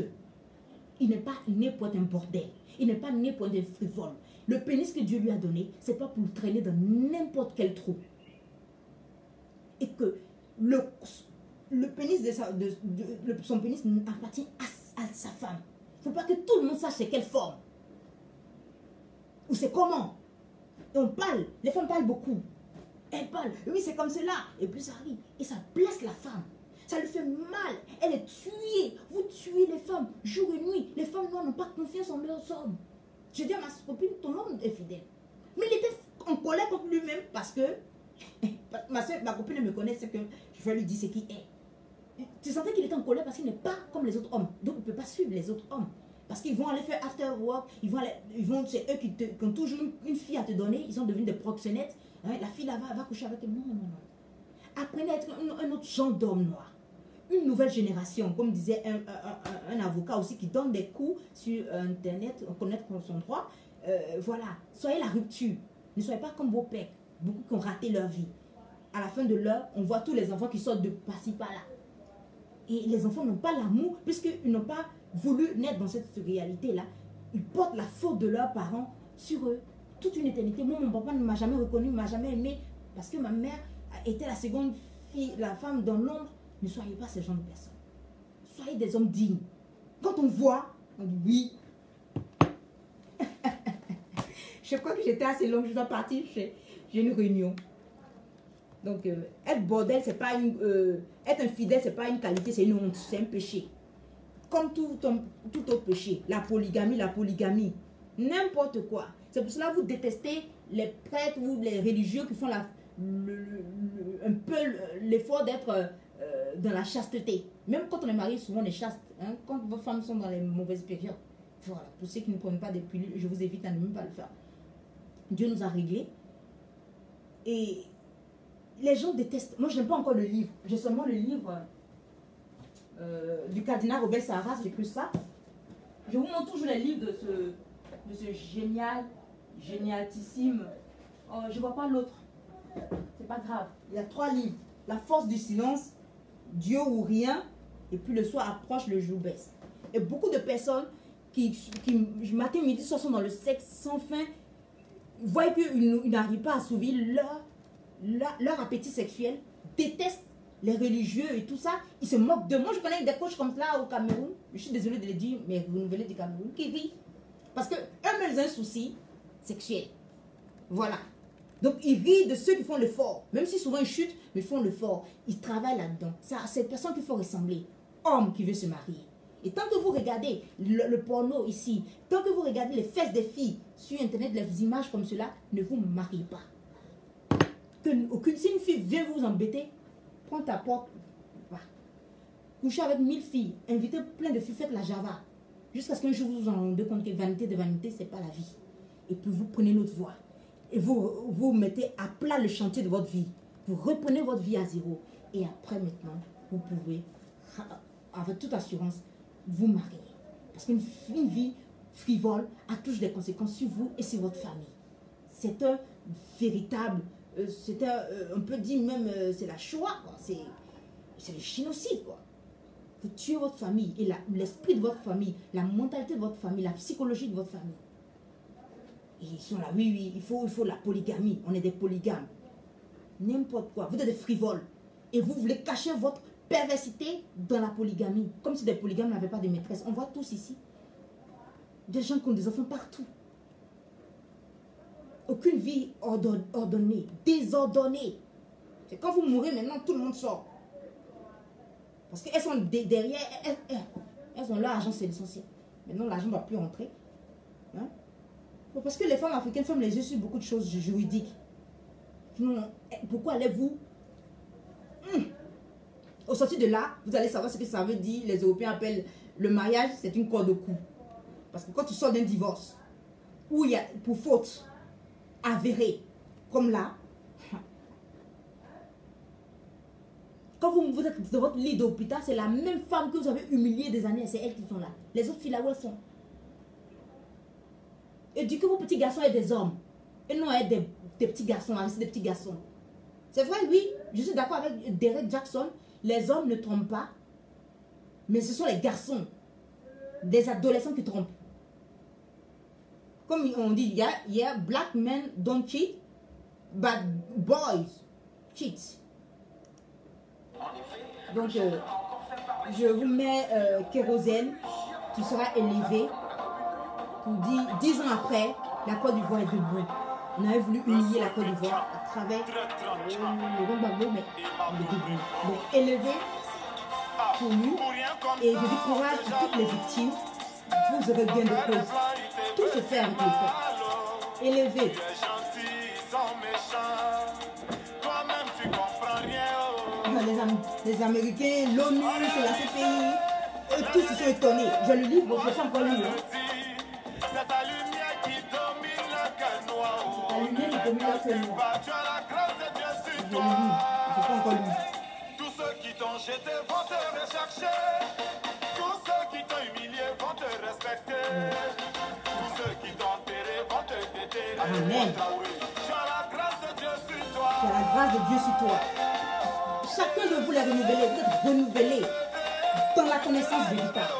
il n'est pas né pour être un bordel. Il n'est pas né pour être un frivole. Le pénis que Dieu lui a donné, ce n'est pas pour le traîner dans n'importe quel trou. Et que le pénis son pénis appartient à sa femme. Il ne faut pas que tout le monde sache c'est quelle forme. Ou c'est comment. Et on parle, les femmes parlent beaucoup. Elles parlent, oui c'est comme cela. Et puis ça arrive. Et ça blesse la femme. Ça lui fait mal. Elle est tuée. Vous tuez les femmes jour et nuit. Les femmes noires n'ont pas confiance en leurs hommes. Je dis à ma copine, ton homme est fidèle. Mais il était en colère contre lui-même parce que ma copine me connaît, c'est que je vais lui dire ce qui est. Tu sentais qu'il était en colère parce qu'il n'est pas comme les autres hommes. Donc il ne peut pas suivre les autres hommes. Parce qu'ils vont aller faire after work. C'est eux qui ont toujours une fille à te donner. Ils sont devenus des proxénètes. Hein, la fille là-bas va coucher avec eux. Non, non, non. Apprenez à être un autre genre d'homme noir. Une nouvelle génération, comme disait un avocat aussi qui donne des cours sur Internet, connaître son droit. Voilà, soyez la rupture. Ne soyez pas comme vos pères, beaucoup qui ont raté leur vie. À la fin de l'heure, on voit tous les enfants qui sortent de par-ci, par-là. Et les enfants n'ont pas l'amour, puisqu'ils n'ont pas voulu naître dans cette réalité-là. Ils portent la faute de leurs parents sur eux toute une éternité. Moi, mon papa ne m'a jamais reconnu, ne m'a jamais aimé, parce que ma mère était la seconde fille, la femme dans l'ombre. Ne soyez pas ce genre de personnes. Soyez des hommes dignes. Quand on voit, on dit oui. Je crois que j'étais assez longue, je dois partir, j'ai une réunion. Donc, être bordel, c'est pas une... être infidèle, c'est pas une qualité, c'est une honte, c'est un péché. Comme tout autre péché. La polygamie. N'importe quoi. C'est pour cela que vous détestez les prêtres ou les religieux qui font un peu l'effort d'être dans la chasteté. Même quand on est marié, souvent on est chaste. Hein, quand vos femmes sont dans les mauvaises périodes. Voilà. Pour ceux qui ne prennent pas des pilules, je vous évite à ne même pas le faire. Dieu nous a réglés. Et les gens détestent. Moi, je n'aime pas encore le livre. J'ai seulement le livre du cardinal Robert Sarras, j'ai plus ça. Je vous montre toujours les livres de ce génialissime. Oh, je ne vois pas l'autre. C'est pas grave. Il y a 3 livres. La force du silence, Dieu ou rien, et puis le soir approche, le jour baisse. Et beaucoup de personnes qui matin, midi, soir sont dans le sexe sans fin, voient qu'ils n'arrivent pas à assouvir leur appétit sexuel, détestent les religieux et tout ça. Ils se moquent de moi. Je connais des coachs comme ça au Cameroun. Je suis désolée de le dire, mais renouvelés du Cameroun, qui rient. Parce que eux-mêmes ont un souci sexuel. Voilà. Donc, ils rient de ceux qui font l'effort. Même si souvent ils chutent, mais ils font l'effort. Ils travaillent là-dedans. C'est à cette personne qu'il faut ressembler. Homme qui veut se marier. Et tant que vous regardez le porno ici, tant que vous regardez les fesses des filles sur Internet, les images comme cela, ne vous mariez pas. Si une fille vient vous embêter, prends ta porte, va. Couchez avec 1000 filles, invitez plein de filles, faites la java. Jusqu'à ce qu'un jour vous vous en rendez compte que vanité de vanité, ce n'est pas la vie. Et puis vous prenez notre voie. Et vous mettez à plat le chantier de votre vie. Vous reprenez votre vie à zéro. Et après maintenant, vous pouvez, avec toute assurance, vous marier. Parce qu'une vie frivole a toujours des conséquences sur vous et sur votre famille. C'est un véritable, on peut dire même, c'est la Shoah, c'est le génocide, quoi. Vous tuez votre famille et l'esprit de votre famille, la mentalité de votre famille, la psychologie de votre famille. Et ils sont là, oui, il faut la polygamie. On est des polygames. N'importe quoi. Vous êtes des frivoles. Et vous voulez cacher votre perversité dans la polygamie. Comme si des polygames n'avaient pas de maîtresse. On voit tous ici. Des gens qui ont des enfants partout. Aucune vie ordonnée. Désordonnée. C'est quand vous mourrez maintenant, tout le monde sort. Parce qu'elles sont derrière, elles ont leur argent, c'est l'essentiel. Maintenant, l'argent ne va plus rentrer. Hein? Parce que les femmes africaines ferment les yeux sur beaucoup de choses juridiques. Non, pourquoi allez-vous Au sortir de là, vous allez savoir ce que ça veut dire. Les Européens appellent le mariage, c'est une corde au cou. Parce que quand tu sors d'un divorce, où il y a pour faute avérée, comme là, quand vous êtes dans votre lit d'hôpital, c'est la même femme que vous avez humiliée des années, c'est elles qui sont là. Les autres filles là où elles sont. Et du coup, vos petits garçons sont des hommes. Et non, des petits garçons, c'est des petits garçons. C'est vrai, oui, je suis d'accord avec Derek Jackson. Les hommes ne trompent pas. Mais ce sont les garçons, des adolescents qui trompent. Comme on dit, yeah, black men don't cheat, but boys cheat. Donc, je vous mets kérosène, tu seras élevé. Pour 10 ans après, la Côte d'Ivoire est debout. On avait voulu humilier la Côte d'Ivoire à travers le Gbagbo, mais il est debout. Donc, élevé pour lui. Et je dis courage à toutes les victimes. Vous aurez bien de cause. Tout se fait avec le cœur. Élevé. Les Américains, l'ONU, c'est la CPI, eux tous ils sont étonnés. Je le lis, bon, je ne sais encore lire. C'est ta lumière qui domine le cœur noir. La lumière qui domine le cœur noir. Tu as la grâce de Dieu sur Je le toi. lis, je ne sais pas encore lire. Tous ceux qui t'ont jeté vont te rechercher. Tous ceux qui t'ont humilié vont te respecter. Tous ceux qui t'ont enterré vont te déterrer. Amen. Tu as la grâce de Dieu sur toi. Tu as la grâce de Dieu sur toi. Chacun de vous les renouvelé, vous êtes renouvelé dans la connaissance véritable.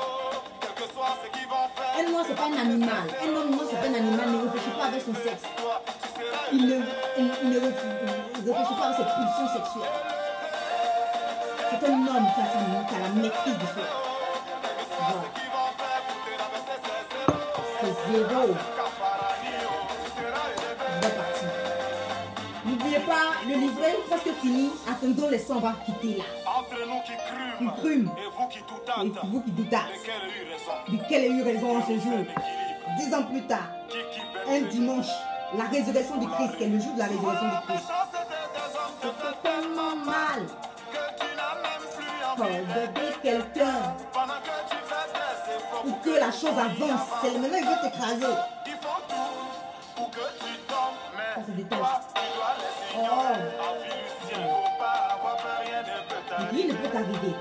Quel que soit ce qu'ils vont faire. Un noir, ce n'est pas un animal. Un homme noir, ce n'est pas un animal, ne réfléchit pas avec son sexe. Il ne réfléchit pas avec ses pulsions sexuelles. C'est un homme qui a la maîtrise de soi. Voilà. C'est zéro. Bien parti. N'oubliez pas, le livret est presque fini. Attendons les 100 va quitter là. Entre nous qui crûmes et vous qui Et doutâtes, vous qui doutâtes. lesquels a eu raison. Duquel a eu raison en ce jour. 10 ans plus tard, un dimanche, la résurrection du Christ, qui est le jour de la résurrection du Christ. Ça fait tellement mal d'aider quelqu'un pour que la chose avance. C'est le moment où il veut t'écraser. Ça se détache. Oh. Rien ne peut t'arriver.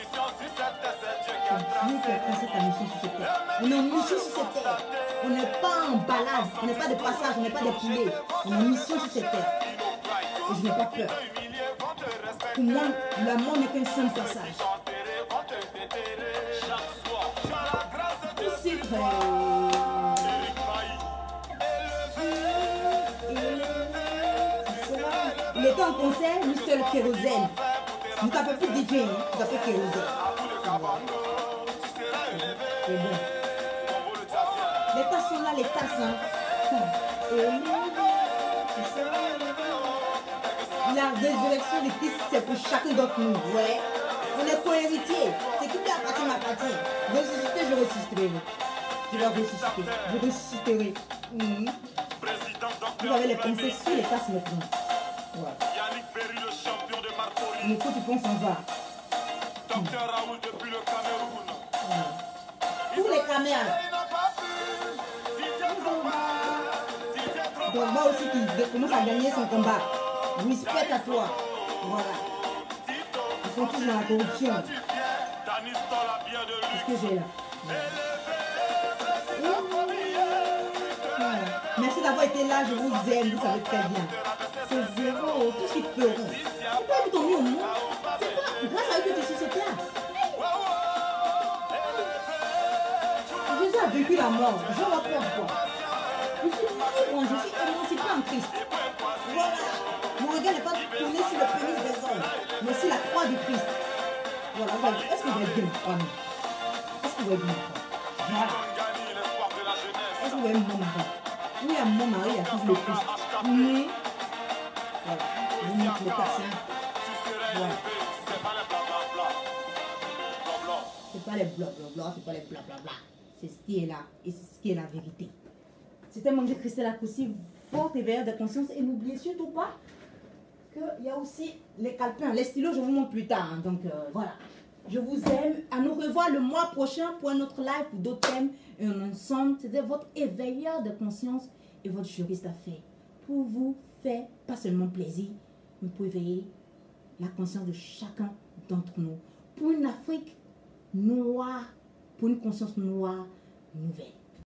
C'est Dieu qui a tracé ta mission sur cette terre. On est en mission sur cette terre. On n'est pas en balade. On n'est pas de passage. On n'est pas des poulets. On est en mission sur cette terre. Et je n'ai pas peur. Pour moi, la mort n'est qu'un simple passage. Tout c'est vrai. Il était en concert, Mr. Le Kérosène. Ne t'appelles plus DJ, hein? Tu t'appelles Kérosène. C'est bon. Les tasses sont là, les tasses. Hein? La résurrection de Christ, c'est pour chacun d'entre nous. Ouais. On est co-héritiers. C'est qui appartient m'appartient. Ressusciter, je ressusciterai. Je vais ressusciter. Je ressusciterai. Vous avez les pensées sur les tasses maintenant. Voilà. Mais quand tu penses en va. Pour les caméras. Donc moi aussi qui commence à gagner son combat. Respect à toi. Voilà. Ils sont tous dans la corruption. Qu'est-ce que j'ai là? Voilà. Merci d'avoir été là, je vous aime, vous savez très bien. C'est zéro, tout ce qu'ils feront. C'est pas tout mis au monde. C'est pas grâce à eux que tu es sur cette terre. Jésus a vécu la mort. Je vois pas pourquoi. Je suis libre, je suis émancipé en Christ. Voilà. Mon regard n'est pas tourné sur le pénis des hommes, mais sur la croix du Christ. Voilà. Est-ce que vous êtes bien? Est-ce que vous êtes bien? Voilà. Est-ce que vous êtes bon? Oui, à mon mari, il y a toujours le Christ. Voilà. Vous mettez le cassin. Voilà. c'est pas les blablabla, c'est pas les blablabla. C'est ce qui est là et c'est ce qui est la vérité. C'était Manger Christelle Akossi, votre éveilleur de conscience. Et n'oubliez surtout pas qu'il y a aussi les calepins, les stylos, je vous montre plus tard. Hein. Donc voilà. Je vous aime. À nous revoir le mois prochain pour un autre live, pour d'autres thèmes. Et ensemble, c'était votre éveilleur de conscience et votre juriste d'affaires. Pour vous faire pas seulement plaisir, mais pour éveiller la conscience de chacun d'entre nous. Pour une Afrique noire, pour une conscience noire nouvelle.